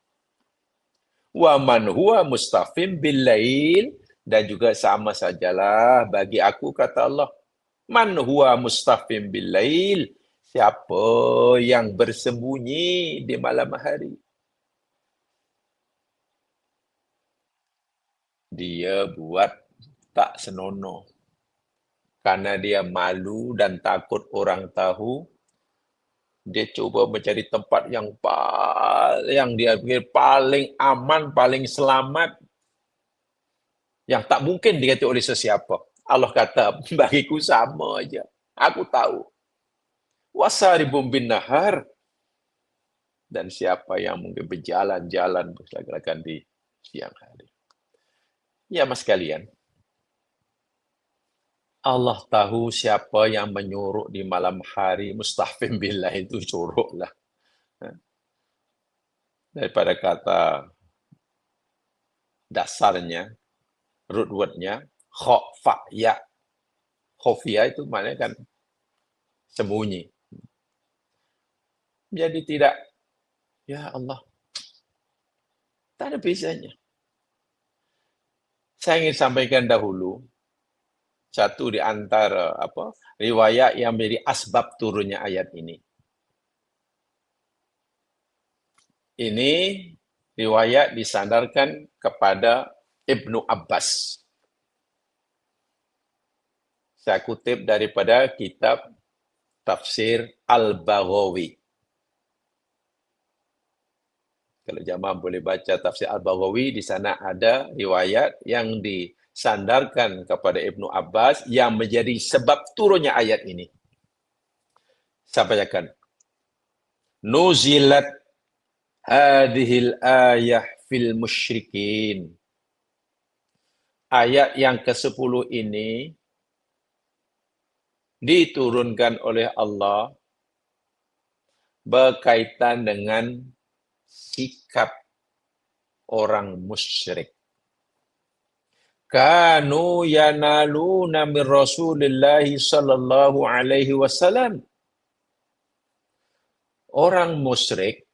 Wa man huwa mustafim bil lail, dan juga sama sajalah bagi aku, kata Allah. Man huwa mustafim bil lail, siapa yang bersembunyi di malam hari. Dia buat tak senonoh. Karena dia malu dan takut orang tahu, dia cuba mencari tempat yang dia pikir paling aman, paling selamat, yang tak mungkin dikata oleh sesiapa. Allah kata, bagiku sama aja. Aku tahu. Wasaribum bin nahar. Dan siapa yang mungkin berjalan-jalan bergelagakan di siang hari. Ya, mas kalian, Allah tahu siapa yang menyuruh di malam hari, mustahfim billah itu suruh lah. Daripada kata dasarnya, root word-nya, khofa, ya. Khofia itu maknanya kan sembunyi. Jadi tidak, ya Allah, tak ada bisanya. Saya ingin sampaikan dahulu, satu di antara riwayat yang menjadi asbab turunnya ayat ini. Ini riwayat disandarkan kepada Ibnu Abbas. Saya kutip daripada kitab Tafsir Al-Baghawi. Kalau jamaah boleh baca tafsir Al-Baghawi, di sana ada riwayat yang disandarkan kepada Ibnu Abbas yang menjadi sebab turunnya ayat ini. Saya bacakan. Nuzilat hadhil ayah fil musyrikin. Ayat yang ke-10 ini diturunkan oleh Allah berkaitan dengan sikap orang musyrik. Kanu yanaluna min Rasulillah sallallahu alaihi wasallam. Orang musyrik,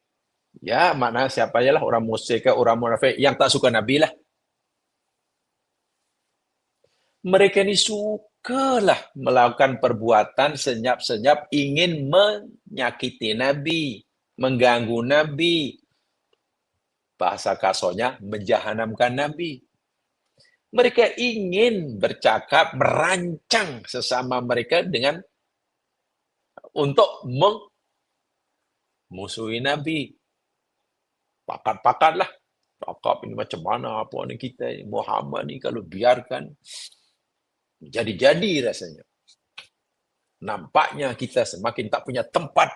ya makna siapa aja lah orang musyrik ke orang munafik yang tak suka Nabi lah. Mereka ni sukalah melakukan perbuatan senyap-senyap ingin menyakiti Nabi, mengganggu Nabi. Bahasa kasarnya menjahanamkan Nabi. Mereka ingin bercakap, merancang sesama mereka dengan untuk memusuhi Nabi. Pakat-pakatlah. Cakap ini macam mana apa ni kita ni, Muhammad ni kalau biarkan jadi-jadi rasanya. Nampaknya kita semakin tak punya tempat.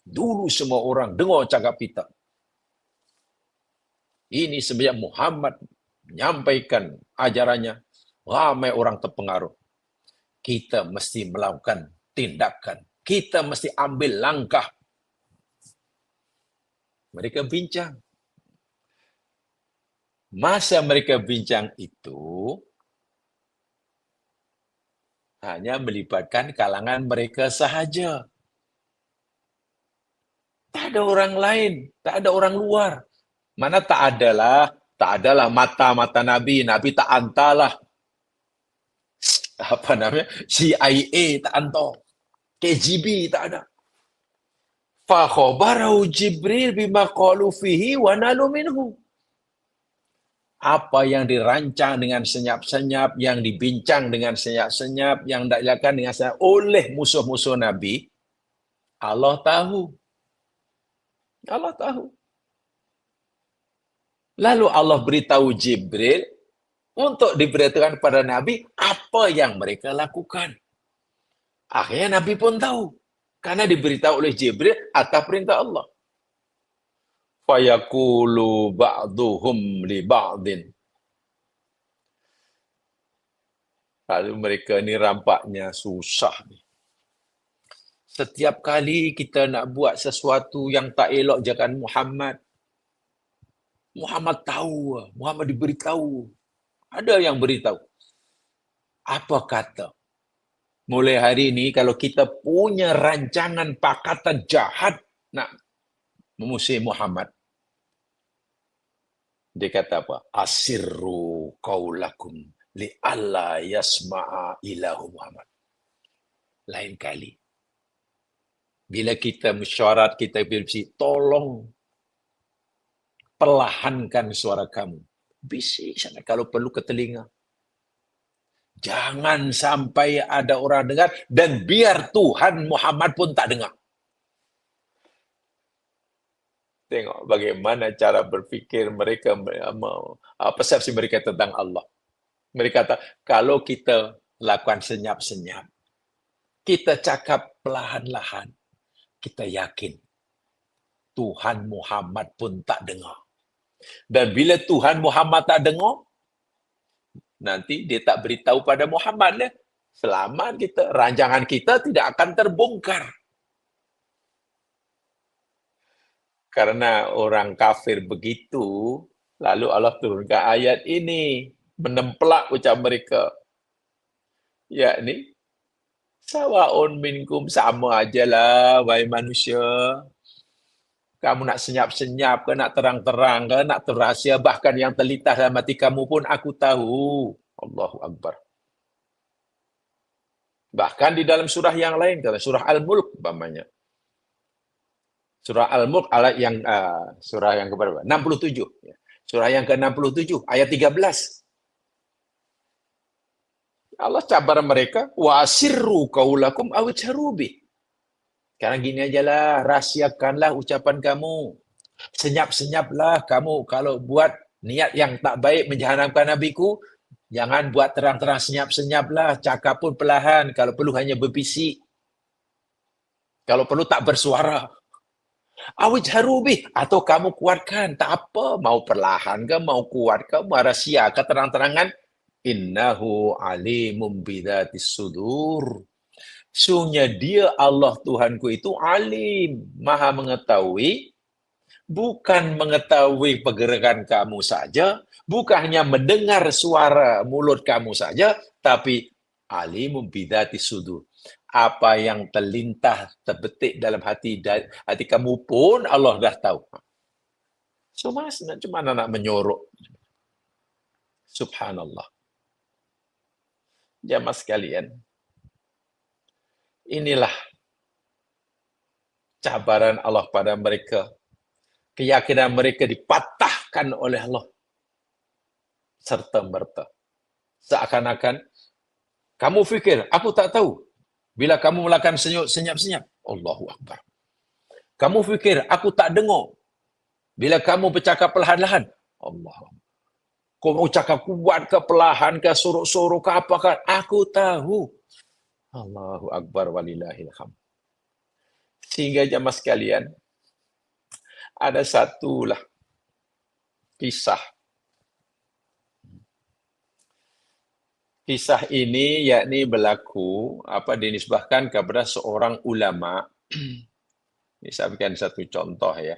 Dulu semua orang dengar cakap kita. Ini sebenarnya Muhammad menyampaikan ajarannya, ramai orang terpengaruh. Kita mesti melakukan tindakan. Kita mesti ambil langkah. Mereka bincang. Masa mereka bincang itu, hanya melibatkan kalangan mereka sahaja. Tak ada orang lain, tak ada orang luar. Mana tak adalah mata-mata Nabi. Nabi tak hantarlah CIA tak hantar. KGB tak ada. Fa khabarahu Jibril bima qalu fihi wa nalu minhu. Apa yang dirancang dengan senyap-senyap, yang dibincang dengan senyap-senyap, yang dilakukan dengan senyap oleh musuh-musuh Nabi, Allah tahu. Allah tahu. Lalu Allah beritahu Jibril untuk diberitakan kepada Nabi apa yang mereka lakukan. Akhirnya Nabi pun tahu. Karena diberitahu oleh Jibril atas perintah Allah. Fayaqulu ba'duhum li ba'din. Lalu mereka ni rampaknya susah ni. Setiap kali kita nak buat sesuatu yang tak elok jangan Muhammad. Muhammad tahu, Muhammad diberitahu. Ada yang beritahu. Apa kata? Mulai hari ini kalau kita punya rancangan pakatan jahat nak memusuhi Muhammad. Dia kata apa? Asirru qaulakum li alla yasma'a ilahu Muhammad. Lain kali. Bila kita mesyuarat, kita berbicara, tolong perlahankan suara kamu. Bisik sana kalau perlu ke telinga. Jangan sampai ada orang dengar dan biar Tuhan Muhammad pun tak dengar. Tengok bagaimana cara berfikir mereka, persepsi mereka tentang Allah. Mereka kata, kalau kita lakukan senyap-senyap, kita cakap perlahan-lahan, kita yakin Tuhan Muhammad pun tak dengar. Dan bila Tuhan Muhammad tak dengar, nanti dia tak beritahu pada Muhammad lah. Selamat kita, rancangan kita tidak akan terbongkar. Karena orang kafir begitu, lalu Allah turunkan ayat ini, menemplak ucap mereka. Yakni, sawa'un minkum, sama ajalah, wahai manusia. Kamu nak senyap-senyap ke, nak terang-terang ke, nak terrahsia, bahkan yang terlintas dalam hati kamu pun aku tahu. Allahu Akbar. Bahkan di dalam surah yang lain, surah Al-Mulk umpamanya. Surah Al-Mulk surah yang keberapa? 67. Surah yang ke-67 ayat 13. Allah cabar mereka, wa asirru qaulakum aw ijharu bih. Sekarang gini ajalah, rahsiakanlah ucapan kamu. Senyap-senyaplah kamu kalau buat niat yang tak baik menjahanamkan Nabiku, jangan buat terang-terang, senyap-senyaplah, cakap pun perlahan, kalau perlu hanya berbisik, kalau perlu tak bersuara. Awij harubih, atau kamu kuatkan, tak apa, mau perlahan ke, mau kuat ke, mau rahsia ke, terang-terangan. Innahu alimum bidatis sudur. Sungguhnya dia Allah Tuhanku itu alim, maha mengetahui, bukan mengetahui pergerakan kamu saja, bukan hanya mendengar suara mulut kamu saja, tapi alimum bidatis sudur. Apa yang terlintas, terbetik dalam hati kamu pun Allah dah tahu. So, macam mana nak menyorok? Subhanallah. Jamaah sekalian, inilah cabaran Allah pada mereka. Keyakinan mereka dipatahkan oleh Allah serta-merta. Seakan-akan kamu fikir, aku tak tahu. Bila kamu melakukan senyap-senyap, Allahu Akbar. Kamu fikir, aku tak dengar. Bila kamu bercakap perlahan-lahan, Allah. Kau mau cakap kuat ke perlahan ke, sorok-sorok ke apakah, aku tahu. Allahu Akbar walillahil hamd. Sehingga jamaah sekalian, ada satulah kisah. Kisah ini yakni berlaku dinisbahkan kepada seorang ulama. Ini saya berikan satu contoh ya.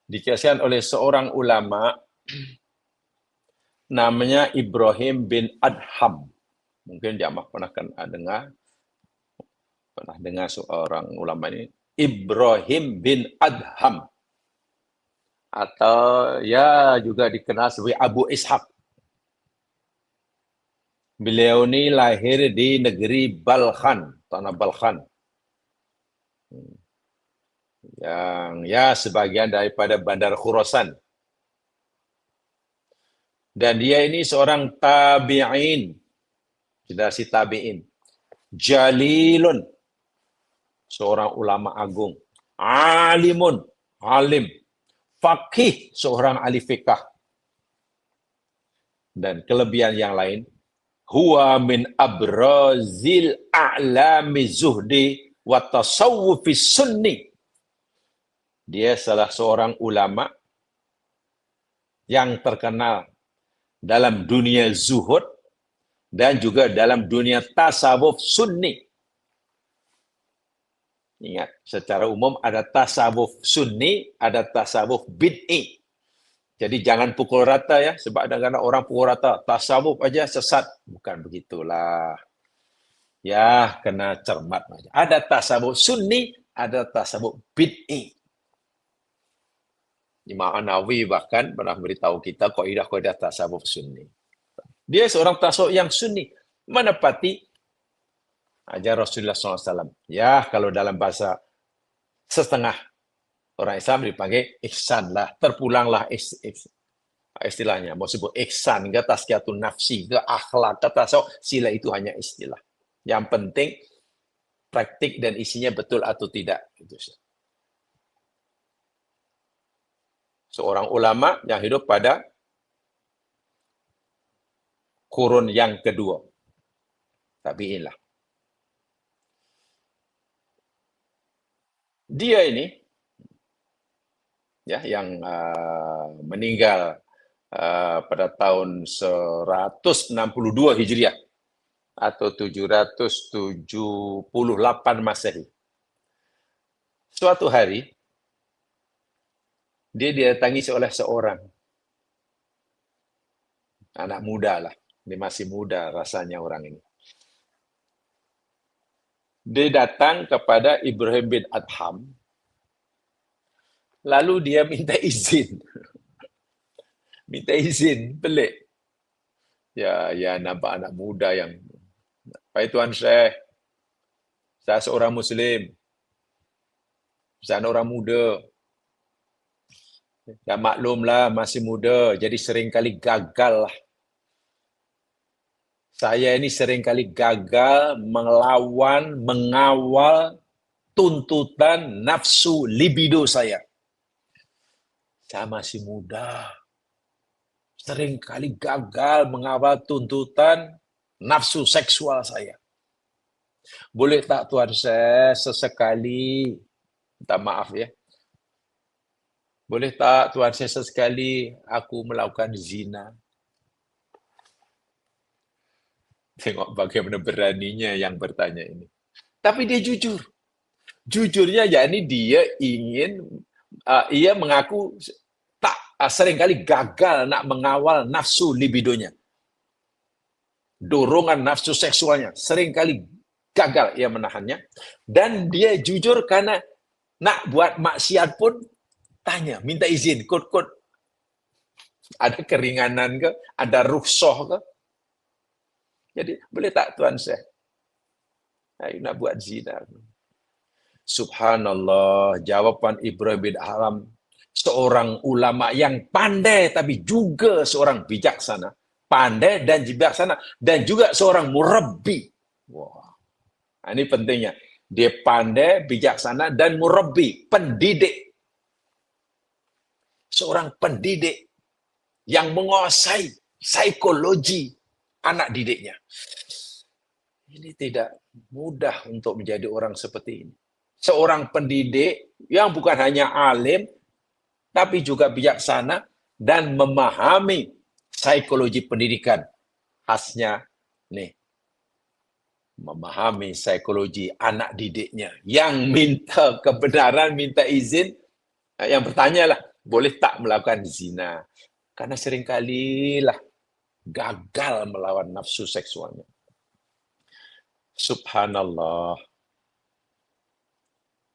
Dikisahkan oleh seorang ulama namanya Ibrahim bin Adham. Mungkin jamaah pernah dengar seorang ulama ini, Ibrahim bin Adham, atau ya juga dikenal sebagai Abu Ishaq. Beliau ini lahir di negeri Balkhan, tanah Balkhan, yang ya sebagian daripada bandar Khurasan. Dan dia ini seorang tabi'in, generasi tabi'in. Jalilun, seorang ulama agung. Alimun, alim. Faqih, seorang ahli fiqh. Dan kelebihan yang lain, huwa min abrazil a'lami zuhdi wa tasawwufi sunni. Dia salah seorang ulama yang terkenal dalam dunia zuhud dan juga dalam dunia tasawuf sunni. Ingat, secara umum ada tasawuf sunni, ada tasawuf bid'i. Jadi jangan pukul rata ya, sebab kadang-kadang orang pukul rata, tasawuf aja sesat. Bukan begitulah. Ya, kena cermat. Ada tasawuf sunni, ada tasawuf bid'i. Imam An-Nawawi bahkan pernah beritahu kita kaidah-kaidah tasawuf sunni. Dia seorang tasawuf yang sunni, menepati ajar Rasulullah SAW. Ya, kalau dalam bahasa setengah orang Islam dipanggil ihsan lah, terpulanglah istilahnya. Mau sebut ihsan ke tazkiyatun nafsi ke akhlak ke tasawuf, sila itu hanya istilah. Yang penting praktik dan isinya betul atau tidak. Seorang ulama yang hidup pada kurun yang kedua. Tabi'in lah. Dia ini ya yang meninggal pada tahun 162 Hijriah atau 778 Masehi. Suatu hari dia didatangi oleh seorang anak muda lah. Dia masih muda rasanya orang ini. Dia datang kepada Ibrahim bin Adham, lalu dia minta izin. Minta izin, pelik. Ya nampak anak muda yang, "Hai Tuan Syekh, saya seorang Muslim, saya orang muda. Ya maklumlah masih muda, jadi sering kali gagal lah. Saya ini seringkali gagal melawan, mengawal tuntutan nafsu libido saya. Saya masih muda. Seringkali gagal mengawal tuntutan nafsu seksual saya. Boleh tak Tuhan saya sesekali, minta maaf ya, boleh tak Tuhan saya sesekali aku melakukan zina? Tengok bagaimana beraninya yang bertanya ini. Tapi dia jujur. Jujurnya yakni dia ingin, ia mengaku tak seringkali gagal nak mengawal nafsu libidonya. Dorongan nafsu seksualnya. Seringkali gagal ia menahannya. Dan dia jujur karena nak buat maksiat pun tanya, minta izin, kod-kod. Ada keringanan ke? Ada rukhsah ke? Jadi, boleh tak Tuan Syekh? Ayo nak buat zina. Subhanallah, jawaban Ibrahim bin Adham, seorang ulama yang pandai tapi juga seorang bijaksana. Pandai dan bijaksana. Dan juga seorang murabbi. Wah, ini pentingnya. Dia pandai, bijaksana, dan murabbi. Pendidik. Seorang pendidik yang menguasai psikologi anak didiknya. Ini tidak mudah untuk menjadi orang seperti ini. Seorang pendidik yang bukan hanya alim, tapi juga bijaksana dan memahami psikologi pendidikan. Khasnya nih, memahami psikologi anak didiknya. Yang minta kebenaran, minta izin, yang bertanya lah, boleh tak melakukan zina? Karena seringkali lah gagal melawan nafsu seksualnya. Subhanallah.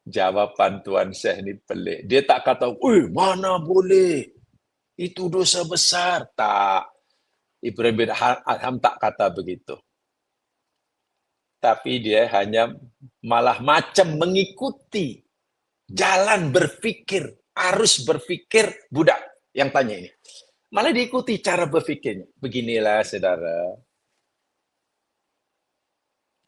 Jawaban Tuan Syekh ini pelik. Dia tak kata, mana boleh? Itu dosa besar. Tak. Ibrahim bin Adham tak kata begitu. Tapi dia hanya malah macam mengikuti jalan berpikir, arus berpikir budak yang tanya ini. Malah diikuti cara berpikirnya. Beginilah, saudara.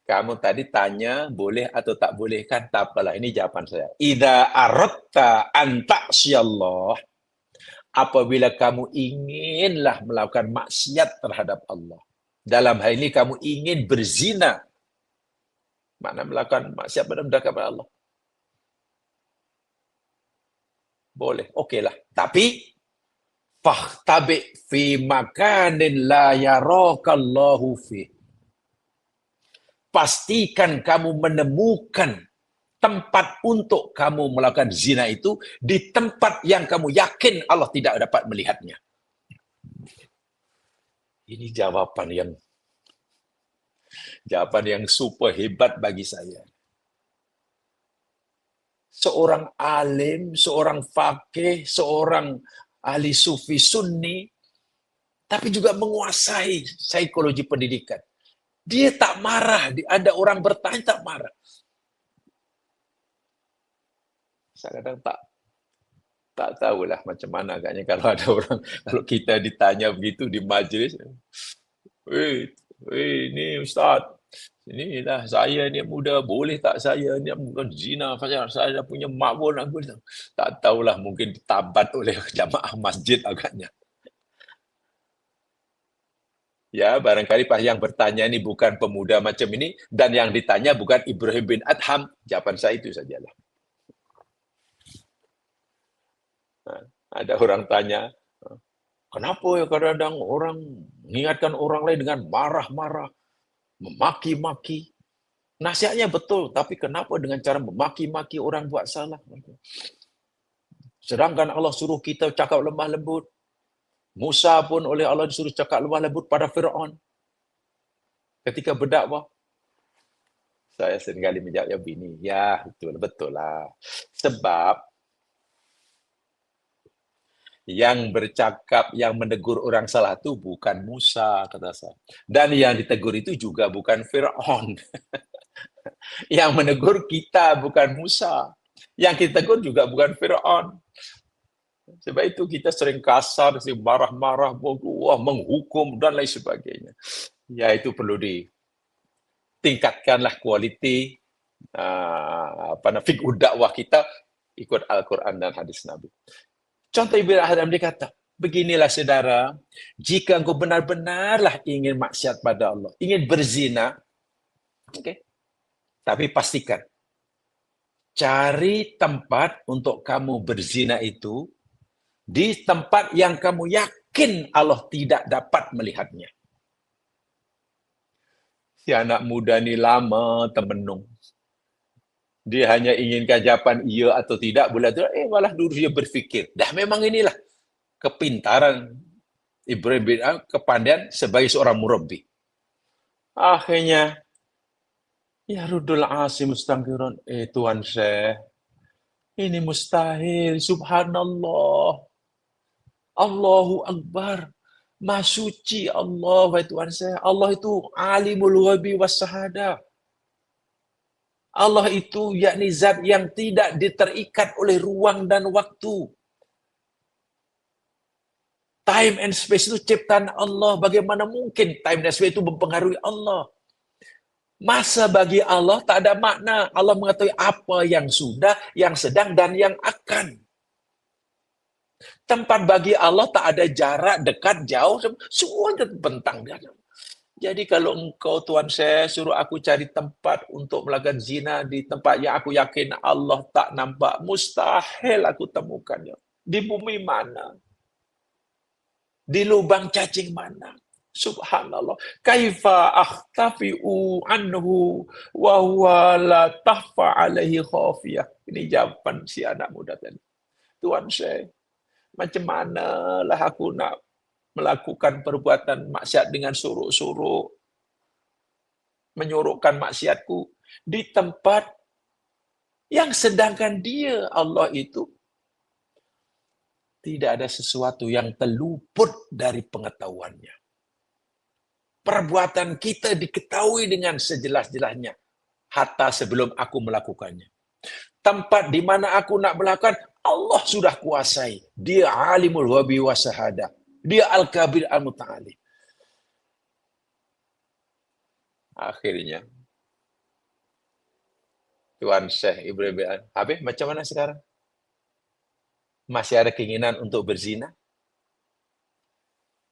Kamu tadi tanya boleh atau tak boleh kan? Tak apalah, ini jawaban saya. Idza aratta an ta'siyallah, apabila kamu inginlah melakukan maksiat terhadap Allah. Dalam hal ini kamu ingin berzina. Makna melakukan maksiat benar-benar kepada Allah. Boleh, okeylah. Tapi fahtabi fi makanin la yarakallahu fi. Pastikan kamu menemukan tempat untuk kamu melakukan zina itu di tempat yang kamu yakin Allah tidak dapat melihatnya. Ini jawaban yang super hebat bagi saya. Seorang alim, seorang faqih, seorang ahli sufi sunni, tapi juga menguasai psikologi pendidikan. Dia tak marah, ada orang bertanya tak marah. Saya kadang tak tahulah macam mana agaknya kalau ada orang, kalau kita ditanya begitu di majlis, ini Ustaz, inilah saya ni muda, boleh tak saya ni bukan zina, saya punya mak pun aku tak tahulah, mungkin ditabat oleh jamaah masjid agaknya. Ya, barangkali pas yang bertanya ini bukan pemuda macam ini, dan yang ditanya bukan Ibrahim bin Adham. Jawaban saya itu sajalah. Nah, ada orang tanya, kenapa ya kadang-kadang orang mengingatkan orang lain dengan marah-marah, memaki-maki? Nasihatnya betul, tapi kenapa dengan cara memaki-maki orang buat salah? Sedangkan Allah suruh kita cakap lemah lembut. Musa pun oleh Allah disuruh cakap lemah lembut pada Fir'aun. Ketika berdakwah, saya seringkali menjawab begini, ya betul lah. Sebab yang bercakap, yang menegur orang salah itu bukan Musa, kata saya. Dan yang ditegur itu juga bukan Fir'aun. Yang menegur kita bukan Musa. Yang kita tegur juga bukan Fir'aun. Sebab itu kita sering kasar, sering marah-marah, wah, menghukum, dan lain sebagainya. Ya, itu perlu ditingkatkanlah kualiti fiqh dakwah kita ikut Al-Quran dan hadis Nabi. Contoh Ibnu Adam dia kata, beginilah saudara, jika engkau benar-benarlah ingin maksiat pada Allah, ingin berzina, okay, tapi pastikan cari tempat untuk kamu berzina itu di tempat yang kamu yakin Allah tidak dapat melihatnya. Si anak muda ini lama termenung. Dia hanya inginkan jawaban iya atau tidak, malah dulu dia berpikir. Dah memang inilah kepintaran Ibrahim bin Adham, kepandaian sebagai seorang murabbi. Akhirnya, ya Rudul Asim mustangkiron, Tuan Syekh, ini mustahil, subhanallah, Allahu Akbar, Maha suci Allah, wahai Tuhan saya. Allah itu alimul ghaibi was syahada. Allah itu yakni zat yang tidak terikat oleh ruang dan waktu. Time and space itu ciptaan Allah. Bagaimana mungkin time dan space itu mempengaruhi Allah? Masa bagi Allah tak ada makna. Allah mengetahui apa yang sudah, yang sedang, dan yang akan. Tempat bagi Allah tak ada jarak, dekat, jauh, semuanya terbentang. Jadi kalau engkau Tuhan saya suruh aku cari tempat untuk melakukan zina di tempat yang aku yakin Allah tak nampak, mustahil aku temukannya. Di bumi mana? Di lubang cacing mana? Subhanallah. Kaifa akhtafi'u anhu wa huwa la tahfa alaihi khafiyah. Ini jawaban si anak muda tadi. Tuhan saya, macam mana lah aku nak melakukan perbuatan maksiat dengan suruh-suruh, menyuruhkan maksiatku di tempat yang sedangkan dia, Allah itu, tidak ada sesuatu yang terluput dari pengetahuannya. Perbuatan kita diketahui dengan sejelas-jelasnya, hatta sebelum aku melakukannya. Tempat di mana aku nak melakukan, Allah sudah kuasai. Dia alimul ghaibi wa syahadah. Dia al-kabir al-muta'ali. Akhirnya, Tuan Syekh Ibrahim bin Adham, habis macam mana sekarang? Masih ada keinginan untuk berzina?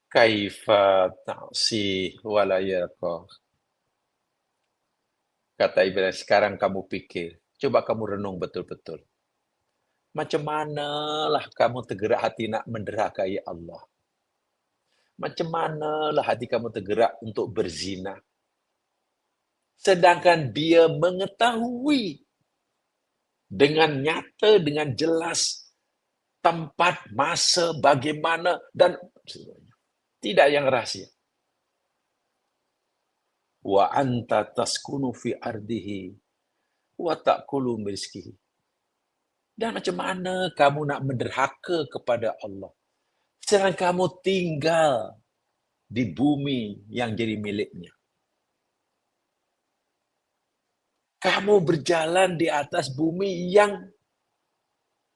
Kaifa ta'si wala yarqa. Kata Ibrahim, sekarang kamu pikir, coba kamu renung betul-betul. Macam manalah kamu tergerak hati nak menderhakai Allah? Macam manalah hati kamu tergerak untuk berzina? Sedangkan dia mengetahui dengan nyata, dengan jelas, tempat, masa, bagaimana, dan semuanya. Tidak yang rahasia. Wa anta taskunu fi ardihi wa ta'kulu min rizqihi. Dan macam mana kamu nak menderhaka kepada Allah sedangkan kamu tinggal di bumi yang jadi miliknya. Kamu berjalan di atas bumi yang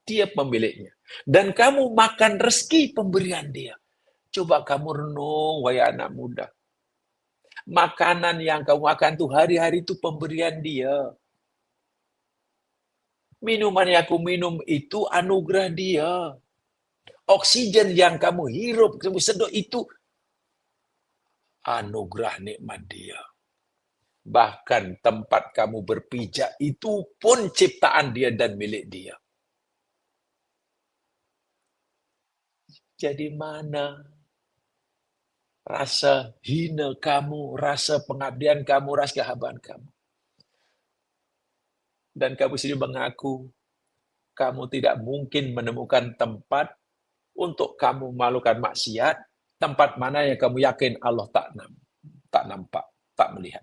dia pemiliknya. Dan kamu makan rezeki pemberian dia. Coba kamu renung, wahai anak muda. Makanan yang kamu makan tuh hari-hari itu pemberian dia. Minuman yang aku minum itu anugerah dia. Oksigen yang kamu hirup, kamu sedot itu anugerah nikmat dia. Bahkan tempat kamu berpijak itu pun ciptaan dia dan milik dia. Jadi mana rasa hina kamu, rasa pengabdian kamu, rasa kehambaan kamu? Dan kamu sendiri mengaku kamu tidak mungkin menemukan tempat untuk kamu melakukan maksiat, tempat mana yang kamu yakin Allah tak nampak, tak melihat.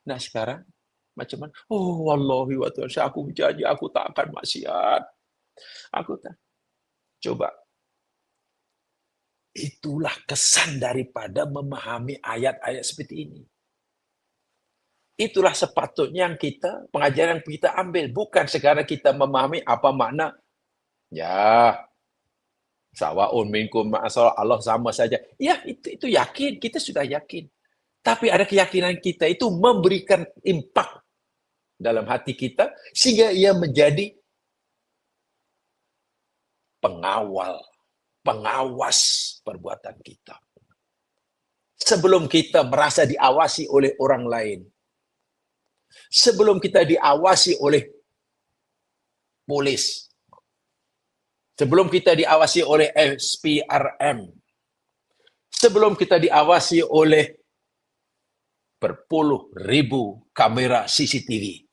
Nah sekarang macam mana? Oh wallahi wa ta'ala, aku berjanji aku tak akan maksiat. Aku tak. Coba. Itulah kesan daripada memahami ayat-ayat seperti ini. Itulah sepatutnya yang pengajaran yang kita ambil. Bukan sekarang kita memahami apa makna. Ya, sawa'un minkum ma'asal Allah sama saja. Ya, itu yakin. Kita sudah yakin. Tapi ada keyakinan kita itu memberikan impak dalam hati kita sehingga ia menjadi pengawal, pengawas perbuatan kita. Sebelum kita merasa diawasi oleh orang lain, sebelum kita diawasi oleh polis, sebelum kita diawasi oleh SPRM, sebelum kita diawasi oleh berpuluh ribu kamera CCTV,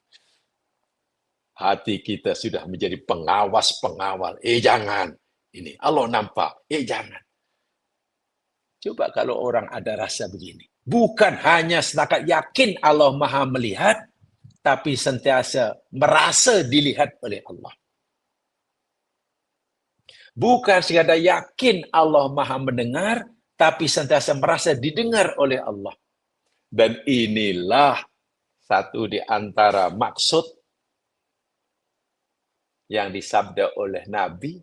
hati kita sudah menjadi pengawas-pengawal. Jangan. Ini Allah nampak. Jangan. Coba kalau orang ada rasa begini. Bukan hanya setakat yakin Allah Maha melihat, tapi sentiasa merasa dilihat oleh Allah. Bukan sekadar yakin Allah Maha mendengar, tapi sentiasa merasa didengar oleh Allah. Dan inilah satu di antara maksud yang disabda oleh Nabi.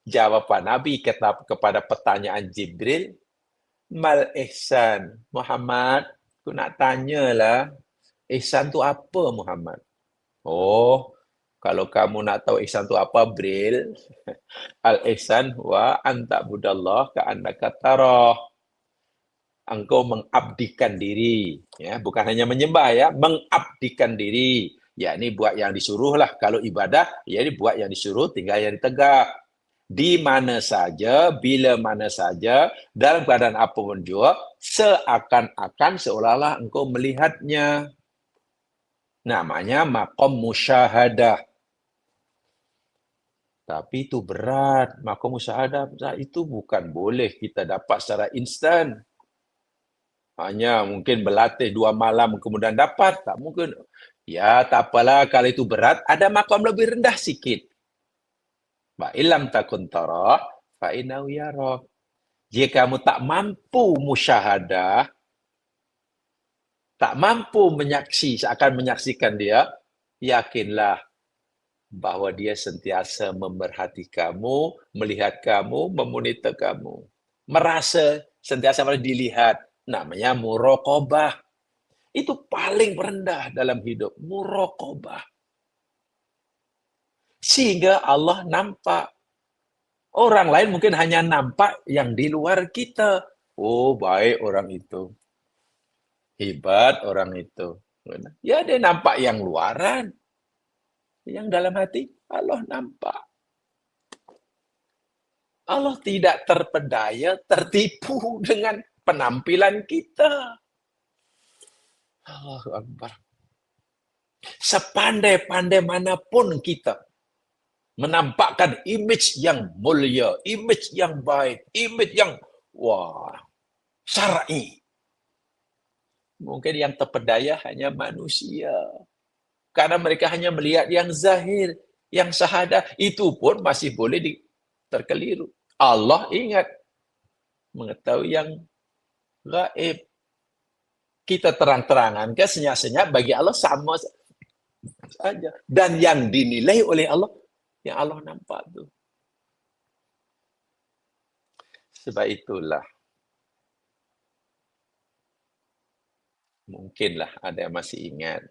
Jawaban Nabi kepada pertanyaan Jibril, Mal ihsan, Muhammad, aku nak tanyalah, ihsan tu apa Muhammad? Oh, kalau kamu nak tahu ihsan tu apa, Bril, al-ihsan wa anta budallah ka'annaka tarah. Engkau mengabdikan diri, ya, bukan hanya menyembah, ya, mengabdikan diri. Ya, ini buat yang disuruh lah. Kalau ibadah, ya ini buat yang disuruh, tinggal yang ditegak. Di mana saja, bila mana saja, dalam keadaan apapun juga, seakan-akan seolah-olah engkau melihatnya. Namanya maqam musyahadah. Tapi itu berat. Maqam musyahadah itu bukan boleh kita dapat secara instan. Hanya mungkin berlatih 2 malam kemudian dapat. Tak mungkin. Ya, tak apalah. Kalau itu berat, ada maqam lebih rendah sikit. Wa illam takun tarah, fa innahu yarah. Jika kamu tak mampu musyahadah, tak mampu seakan menyaksikan dia, yakinlah bahwa dia sentiasa memerhati kamu, melihat kamu, memonitor kamu. Merasa sentiasa dilihat. Namanya muraqabah. Itu paling rendah dalam hidup. Muraqabah. Sehingga Allah nampak. Orang lain mungkin hanya nampak yang di luar kita. Oh, baik orang itu. Hebat orang itu. Ya, dia nampak yang luaran. Yang dalam hati, Allah nampak. Allah tidak terpedaya, tertipu dengan penampilan kita. Allahu Akbar. Sepandai-pandai manapun kita menampakkan image yang mulia, image yang baik, image yang syar'i. Mungkin yang terpedaya hanya manusia. Karena mereka hanya melihat yang zahir, yang syahadah. Itu pun masih boleh terkeliru. Allah ingat mengetahui yang gaib. Kita terang-terangan ke senyap-senyap bagi Allah sama saja. Dan yang dinilai oleh Allah, yang Allah nampak tu. Sebab itulah, mungkinlah ada yang masih ingat.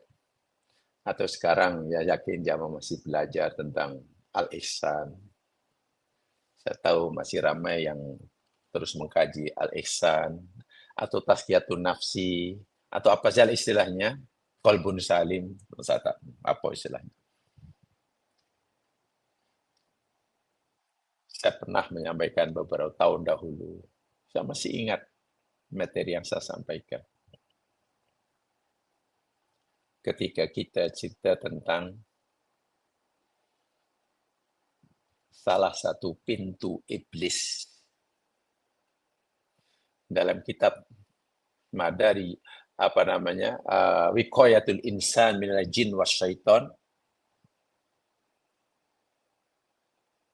Atau sekarang ya yakin jamaah masih belajar tentang Al-Ihsan. Saya tahu masih ramai yang terus mengkaji Al-Ihsan atau Tazkiyatun Nafsi atau apa saja istilahnya, Qalbun Salim, saya tak apa istilahnya. Saya pernah menyampaikan beberapa tahun dahulu. Saya masih ingat materi yang saya sampaikan. Ketika kita cerita tentang salah satu pintu iblis dalam kitab Madari Wiqayatul Insan minal Jin Wasyaiton,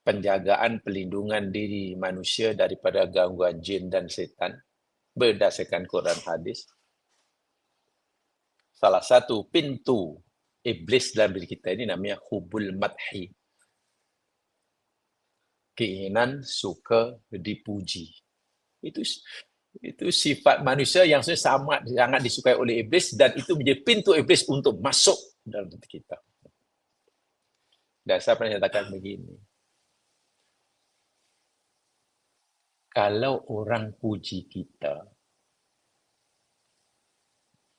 penjagaan pelindungan diri manusia daripada gangguan jin dan setan berdasarkan Quran hadis. Salah satu pintu iblis dalam diri kita ini namanya hubul madhi. Keinginan suka dipuji. Itu Itu sifat manusia yang sangat disukai oleh iblis, dan itu menjadi pintu iblis untuk masuk dalam diri kita. Dan saya pernah nyatakan begini, kalau orang puji kita,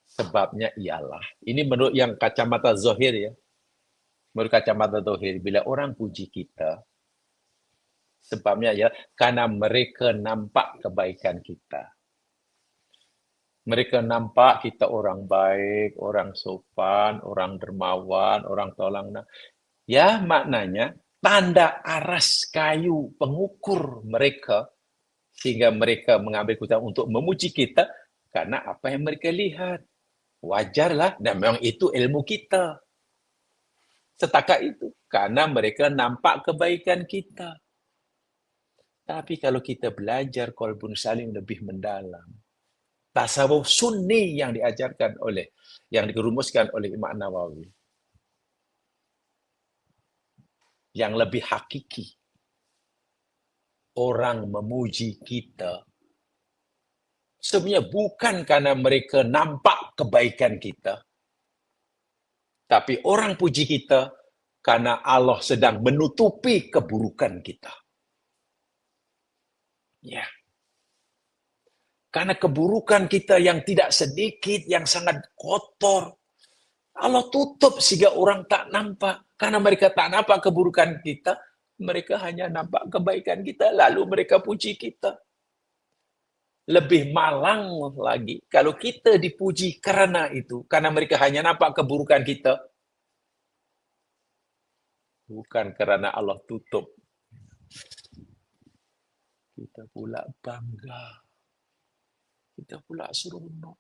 sebabnya ialah, ini menurut yang kacamata zahir ya, menurut kacamata zahir, bila orang puji kita, sebabnya ya karena mereka nampak kebaikan kita. Mereka nampak kita orang baik, orang sopan, orang dermawan, orang tolong. Ya, maknanya tanda aras kayu pengukur mereka sehingga mereka mengambil keputusan untuk memuji kita karena apa yang mereka lihat. Wajarlah, dan memang itu ilmu kita. Setakat itu, karena mereka nampak kebaikan kita. Tapi kalau kita belajar qalbun salim lebih mendalam, tasawuf sunni yang diajarkan oleh, yang dirumuskan oleh Imam Nawawi, yang lebih hakiki, orang memuji kita sebenarnya bukan karena mereka nampak kebaikan kita, tapi orang puji kita karena Allah sedang menutupi keburukan kita. Ya. Karena keburukan kita yang tidak sedikit, yang sangat kotor, Allah tutup sehingga orang tak nampak. Karena mereka tak nampak keburukan kita, mereka hanya nampak kebaikan kita, lalu mereka puji kita. Lebih malang lagi, kalau kita dipuji karena itu, karena mereka hanya nampak keburukan kita, bukan karena Allah tutup, kita pula bangga, kita pula seronok.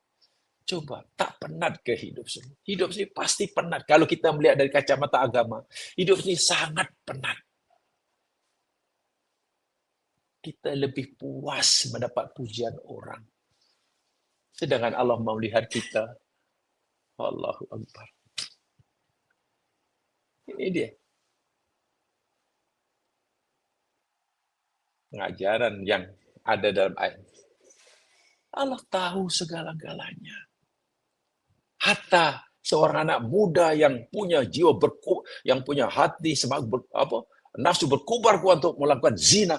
Coba, tak penat ke hidup sini? Hidup sini pasti penat. Kalau kita melihat dari kacamata agama, hidup sini sangat penat. Kita lebih puas mendapat pujian orang. Sedangkan Allah melihat kita. Allahu Akbar. Ini dia. Pengajaran yang ada dalam ayat. Allah tahu segala-galanya. Hatta seorang anak muda yang punya jiwa yang punya hati nafsu berkobar kuat untuk melakukan zina,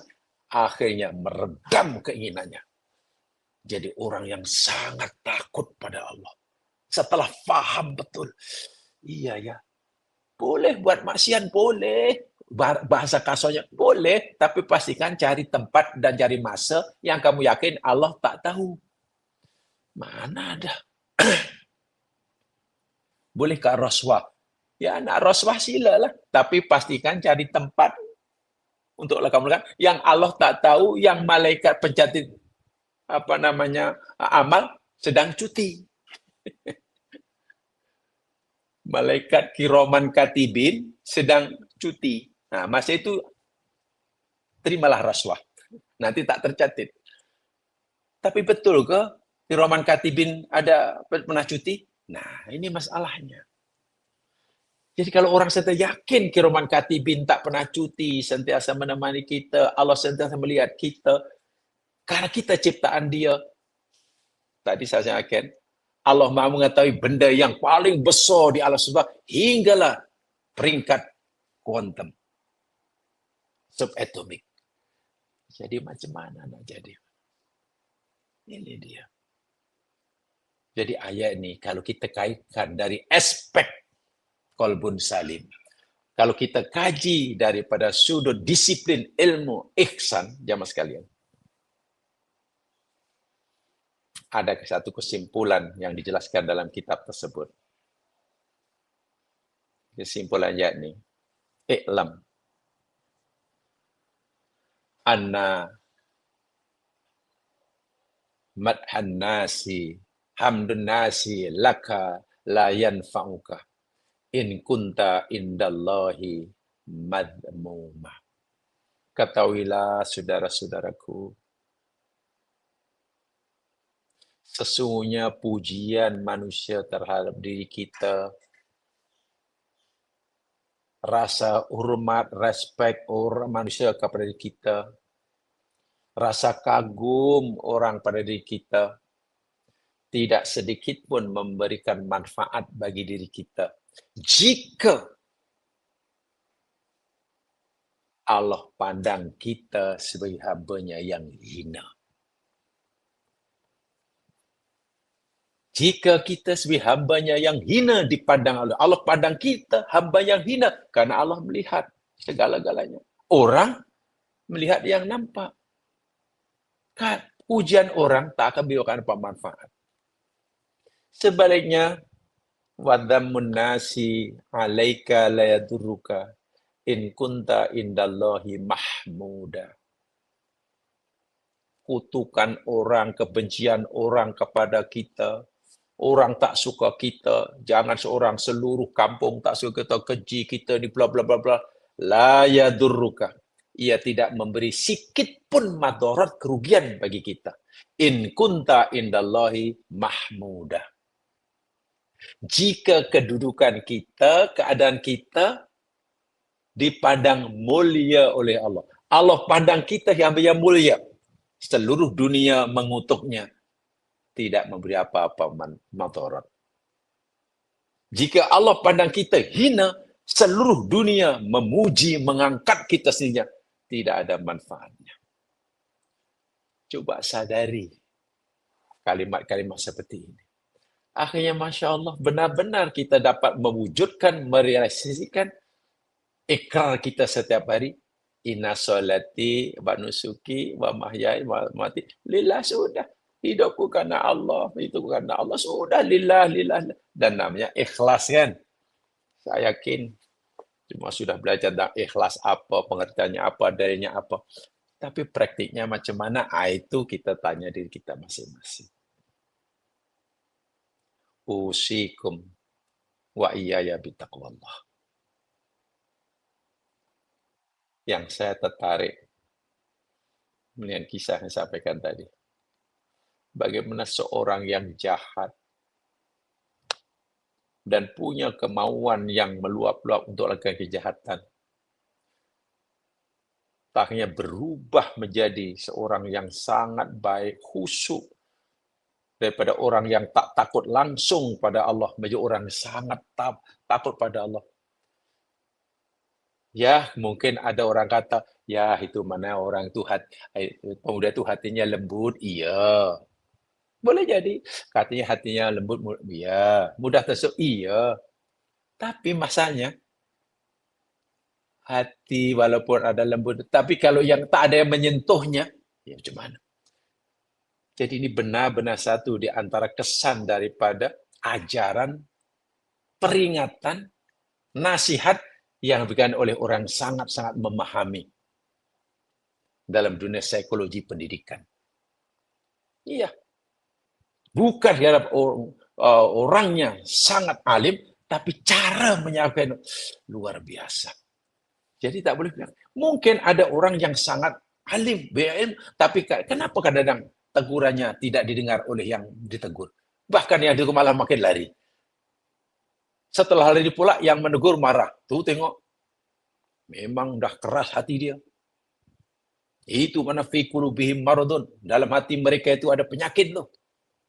akhirnya meredam keinginannya. Jadi orang yang sangat takut pada Allah. Setelah faham betul, iya ya, boleh buat maksiat, boleh. Bahasa kasarnya, boleh. Tapi pastikan cari tempat dan cari masa yang kamu yakin Allah tak tahu. Mana ada. Bolehkah rasuah? Ya, nak rasuah silalah. Tapi pastikan cari tempat untuk kamu lakukan yang Allah tak tahu, yang malaikat pencatat amal sedang cuti. Malaikat kiroman katibin sedang cuti. Nah, masa itu terimalah rasuah. Nanti tak tercatat. Tapi betul ke kiroman katibin ada pernah cuti? Nah, ini masalahnya. Jadi kalau orang sentiasa yakin kiroman katibin tak pernah cuti, sentiasa menemani kita, Allah sentiasa melihat kita, karena kita ciptaan dia. Tadi saya yakin, Allah Maha mengetahui benda yang paling besar di alam semesta hinggalah peringkat kuantum, subatomik. Jadi macam mana nak jadi? Ini dia. Jadi ayat ini kalau kita kaitkan dari aspek qalbun salim, kalau kita kaji daripada sudut disiplin ilmu ihsan, jamaah sekalian, ada satu kesimpulan yang dijelaskan dalam kitab tersebut. Kesimpulan yakni, i'lam anna madhan nasi hamdun nasi laka la yanfa'uka in kunta indallahi madmuma. Ketahuilah saudara-saudaraku, sesungguhnya pujian manusia terhadap diri kita, rasa hormat, respek orang manusia kepada kita, Rasa kagum orang pada diri kita tidak sedikit pun memberikan manfaat bagi diri kita. Jika Allah pandang kita sebagai hamba-Nya yang hina. Jika kita sebagai hamba-Nya yang hina dipandang Allah, Allah pandang kita hamba yang hina karena Allah melihat segala-galanya. Orang melihat yang nampak. Kan ujian orang tak akan memberikan apa manfaat. Sebaliknya, wadhammun nasi alaika la yadurruka in kunta indallahi mahmuda. Kutukan orang, kebencian orang kepada kita, orang tak suka kita, jangan seorang, seluruh kampung tak suka kita, keji kita ni bla bla bla bla, la yadurruka. Ia tidak memberi sikit pun madarat kerugian bagi kita. In kunta indallahi mahmuda. Jika kedudukan kita, keadaan kita dipandang mulia oleh Allah. Allah pandang kita yang mulia. Seluruh dunia mengutuknya. Tidak memberi apa-apa madarat. Jika Allah pandang kita hina, seluruh dunia memuji, mengangkat kita sendiri. Tidak ada manfaatnya. Coba sadari kalimat-kalimat seperti ini. Akhirnya Masya Allah, benar-benar kita dapat mewujudkan, merealisasikan ikrar kita setiap hari. Inna sholati wa nusuki wa mahyai wa mati. Lillah, sudah. Hidupku karena Allah, itu karena Allah. Sudah, lillah, lillah. Dan namanya ikhlas kan. Saya yakin cuma sudah belajar tentang ikhlas apa, pengertiannya apa, darinya apa. Tapi praktiknya macam mana? Itu kita tanya diri kita masing-masing. Usikum wa iyaya bitaqwallah. Yang saya tertarik dengan kisah yang saya sampaikan tadi. Bagaimana seorang yang jahat dan punya kemauan yang meluap-luap untuk melakukan kejahatan, akhirnya berubah menjadi seorang yang sangat baik, khusyuk, daripada orang yang tak takut langsung pada Allah, menjadi orang yang sangat takut pada Allah. Ya, mungkin ada orang kata, ya itu mana orang itu pemuda itu hatinya lembut, iya. Boleh jadi, katanya hatinya lembut, iya. Mudah tersuk, iya. Tapi masalahnya, hati walaupun ada lembut, tapi kalau yang tak ada yang menyentuhnya, ya macam mana? Jadi ini benar-benar satu di antara kesan daripada ajaran, peringatan, nasihat yang diberikan oleh orang sangat-sangat memahami dalam dunia psikologi pendidikan. Iya. Bukan terhadap orangnya sangat alim, tapi cara menyampaikan luar biasa. Jadi tak boleh bilang. Mungkin ada orang yang sangat alim, berilmu, tapi kenapa kadang-kadang tegurannya tidak didengar oleh yang ditegur? Bahkan yang ditegur malah makin lari. Setelah lari pula yang menegur marah. Tuh tengok. Memang dah keras hati dia. Itu mana fi qulubihim maradun. Dalam hati mereka itu ada penyakit loh.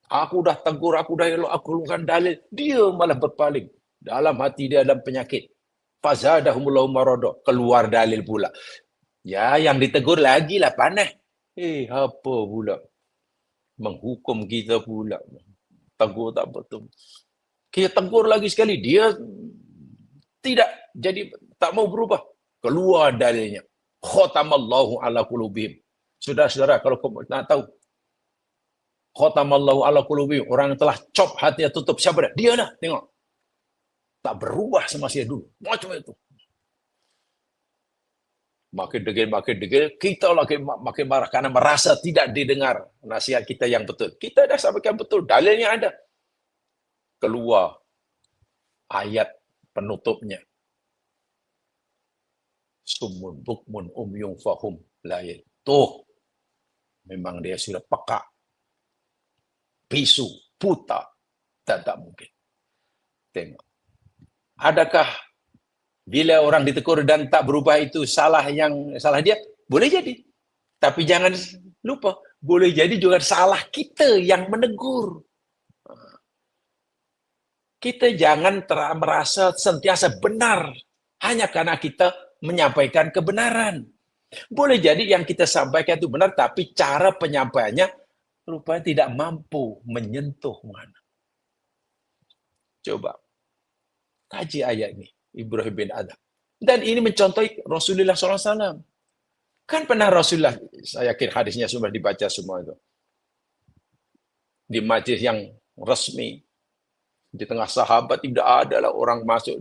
Aku dah tegur, aku dah elok, aku lakukan dalil. Dia malah berpaling. Dalam hati dia dalam penyakit. Fazadahumullahu marada. Keluar dalil pula. Ya, yang ditegur lagi lah panas. Apa pula? Menghukum kita pula. Tegur tak betul. Kita tegur lagi sekali. Dia tidak. Jadi tak mau berubah. Keluar dalilnya. Khatamallahu ala qulubihim. Saudara-saudara, kalau kamu nak tahu, khatamallahu ala qulubihim, orang yang telah cop hatinya tutup, siapa dah? Dia dah, tengok. Tak berubah semasa dulu. Macam itu. Makin degil, kita makin marah karena merasa tidak didengar nasihat kita yang betul. Kita dah sampaikan betul, dalilnya ada. Keluar ayat penutupnya. Summun bukmun umyung fahum lain. Tuh, memang dia sudah peka, bisu, buta, dan tak mungkin. Tengok. Adakah bila orang ditegur dan tak berubah itu salah dia? Boleh jadi. Tapi jangan lupa, boleh jadi juga salah kita yang menegur. Kita jangan merasa sentiasa benar hanya karena kita menyampaikan kebenaran. Boleh jadi yang kita sampaikan itu benar, tapi cara penyampaiannya rupanya tidak mampu menyentuh mana. Coba kaji ayat ini, Ibrahim bin Adham. Dan ini mencontohi Rasulullah SAW. Kan pernah Rasulullah, saya yakin hadisnya sudah dibaca semua itu. Di majlis yang resmi, di tengah sahabat tidak ada lah orang masuk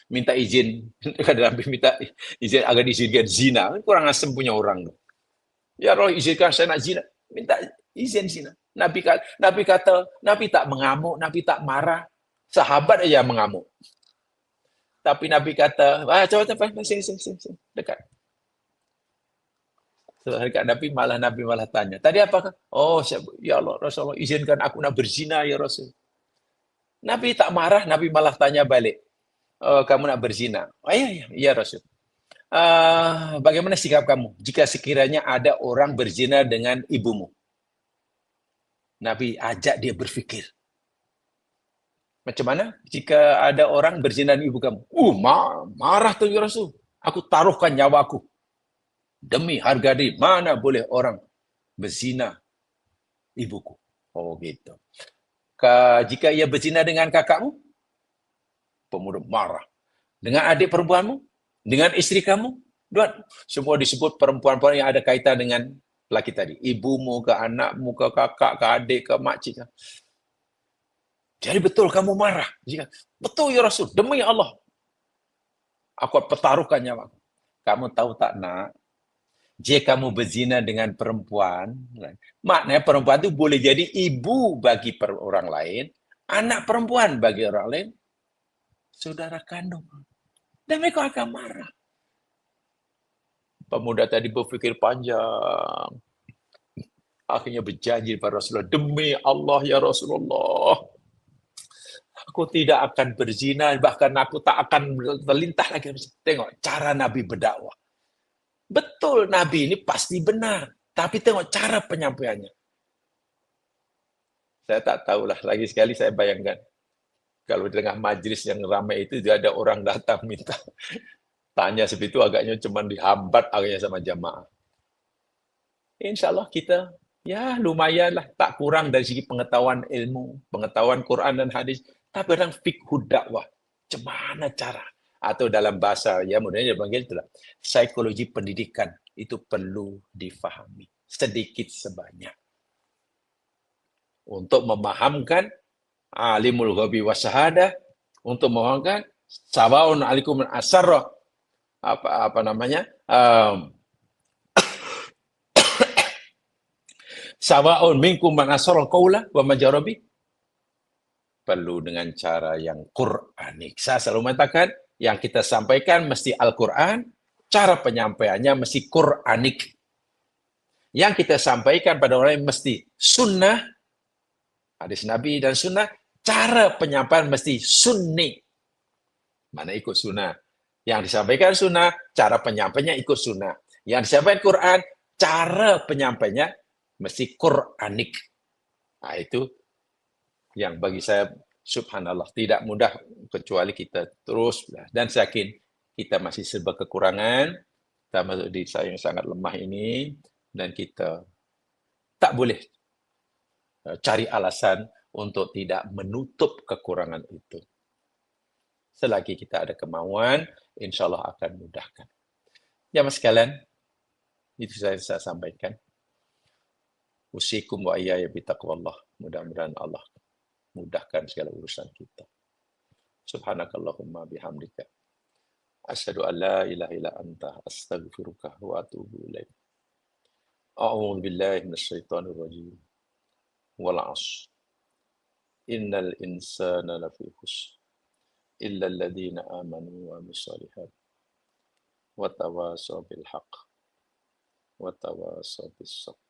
minta izin. Kadang minta izin agar diizinkan zina. Kurang asem punya orang. Ya Roh, izinkan saya nak zina. Minta izin zina. Nabi tak mengamuk, Nabi tak marah. Sahabat aja mengamuk. Tapi Nabi kata, coba sini, dekat. Dekat Nabi malah tanya. Tadi apakah? Oh, ya Allah, Rasulullah, izinkan aku nak berzina ya Rasul. Nabi tak marah, Nabi malah tanya balik. Oh, kamu nak berzina? Oh iya, iya Rasul. Bagaimana sikap kamu jika sekiranya ada orang berzina dengan ibumu? Nabi ajak dia berpikir. Macam mana jika ada orang berzina dengan ibu kamu? Marah tuh ya Rasul. Aku taruhkan nyawaku. Demi harga diri, mana boleh orang berzina ibuku. Oh gitu. Jika ia berzina dengan kakakmu, pemuda marah. Dengan adik perempuanmu, dengan istri kamu, semua disebut perempuan-perempuan yang ada kaitan dengan laki tadi. Ibumu, ke anakmu, ke kakak, ke adik, ke makcik. Jadi betul kamu marah. Betul ya Rasul, demi Allah. Aku pertaruhkan nyawa. Kamu tahu tak nak, jika kamu berzina dengan perempuan, maknanya perempuan itu boleh jadi ibu bagi orang lain, anak perempuan bagi orang lain, saudara kandung. Dan mereka akan marah. Pemuda tadi berpikir panjang. Akhirnya berjanji pada Rasulullah, demi Allah ya Rasulullah, aku tidak akan berzina, bahkan aku tak akan terlintah lagi. Tengok cara Nabi berdakwah. Betul, Nabi ini pasti benar. Tapi tengok cara penyampaiannya. Saya tak tahulah, lagi sekali saya bayangkan. Kalau di tengah majlis yang ramai itu, ada orang datang minta tanya seperti itu, agaknya cuma dihambat agaknya sama jamaah. Insya Allah kita, ya lumayanlah, tak kurang dari segi pengetahuan ilmu, pengetahuan Quran dan hadis, tapi kadang fikih dakwah. Cemana cara? Atau dalam bahasa, ya mudahnya dipanggil itulah, psikologi pendidikan, itu perlu difahami sedikit sebanyak untuk memahamkan alimul ghabi wasyahadah, untuk memahamkan sawaun alikum asarra, apa namanya, sawaun minkum man asarra qaula wa majarabi, perlu dengan cara yang Qur'anik. Saya selalu mengatakan yang kita sampaikan mesti Al-Quran, cara penyampaiannya mesti Qur'anik. Yang kita sampaikan pada orang lain mesti sunnah, hadis Nabi dan sunnah, cara penyampaian mesti sunni. Mana ikut sunnah? Yang disampaikan sunnah, cara penyampaiannya ikut sunnah. Yang disampaikan Quran, cara penyampaiannya mesti Qur'anik. Nah, itu yang bagi saya subhanallah tidak mudah, kecuali kita terus, dan saya yakin kita masih serba kekurangan, kita masuk di saya yang sangat lemah ini, dan kita tak boleh cari alasan untuk tidak menutup kekurangan itu. Selagi kita ada kemauan, insya Allah akan mudahkan. Jamaah sekalian, itu saya sampaikan. Usikum wa iyaya bitaqwallah. Mudah-mudahan Allah mudahkan segala urusan kita. Subhanakallahumma bihamdika. Asyhadu an la ilaha illa anta astaghfiruka wa atubu ilaik. A'udzu billahi minasyaitonir rajim. Wal 'ashr. Innal insana lafi khusr. Illa alladziina aamanu wa 'amilus shalihaat. Wa tawashaw bil haqq. Wa tawashaw bis sabr.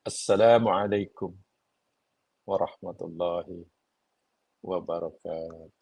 Assalamualaikum warahmatullahi wabarakatuh.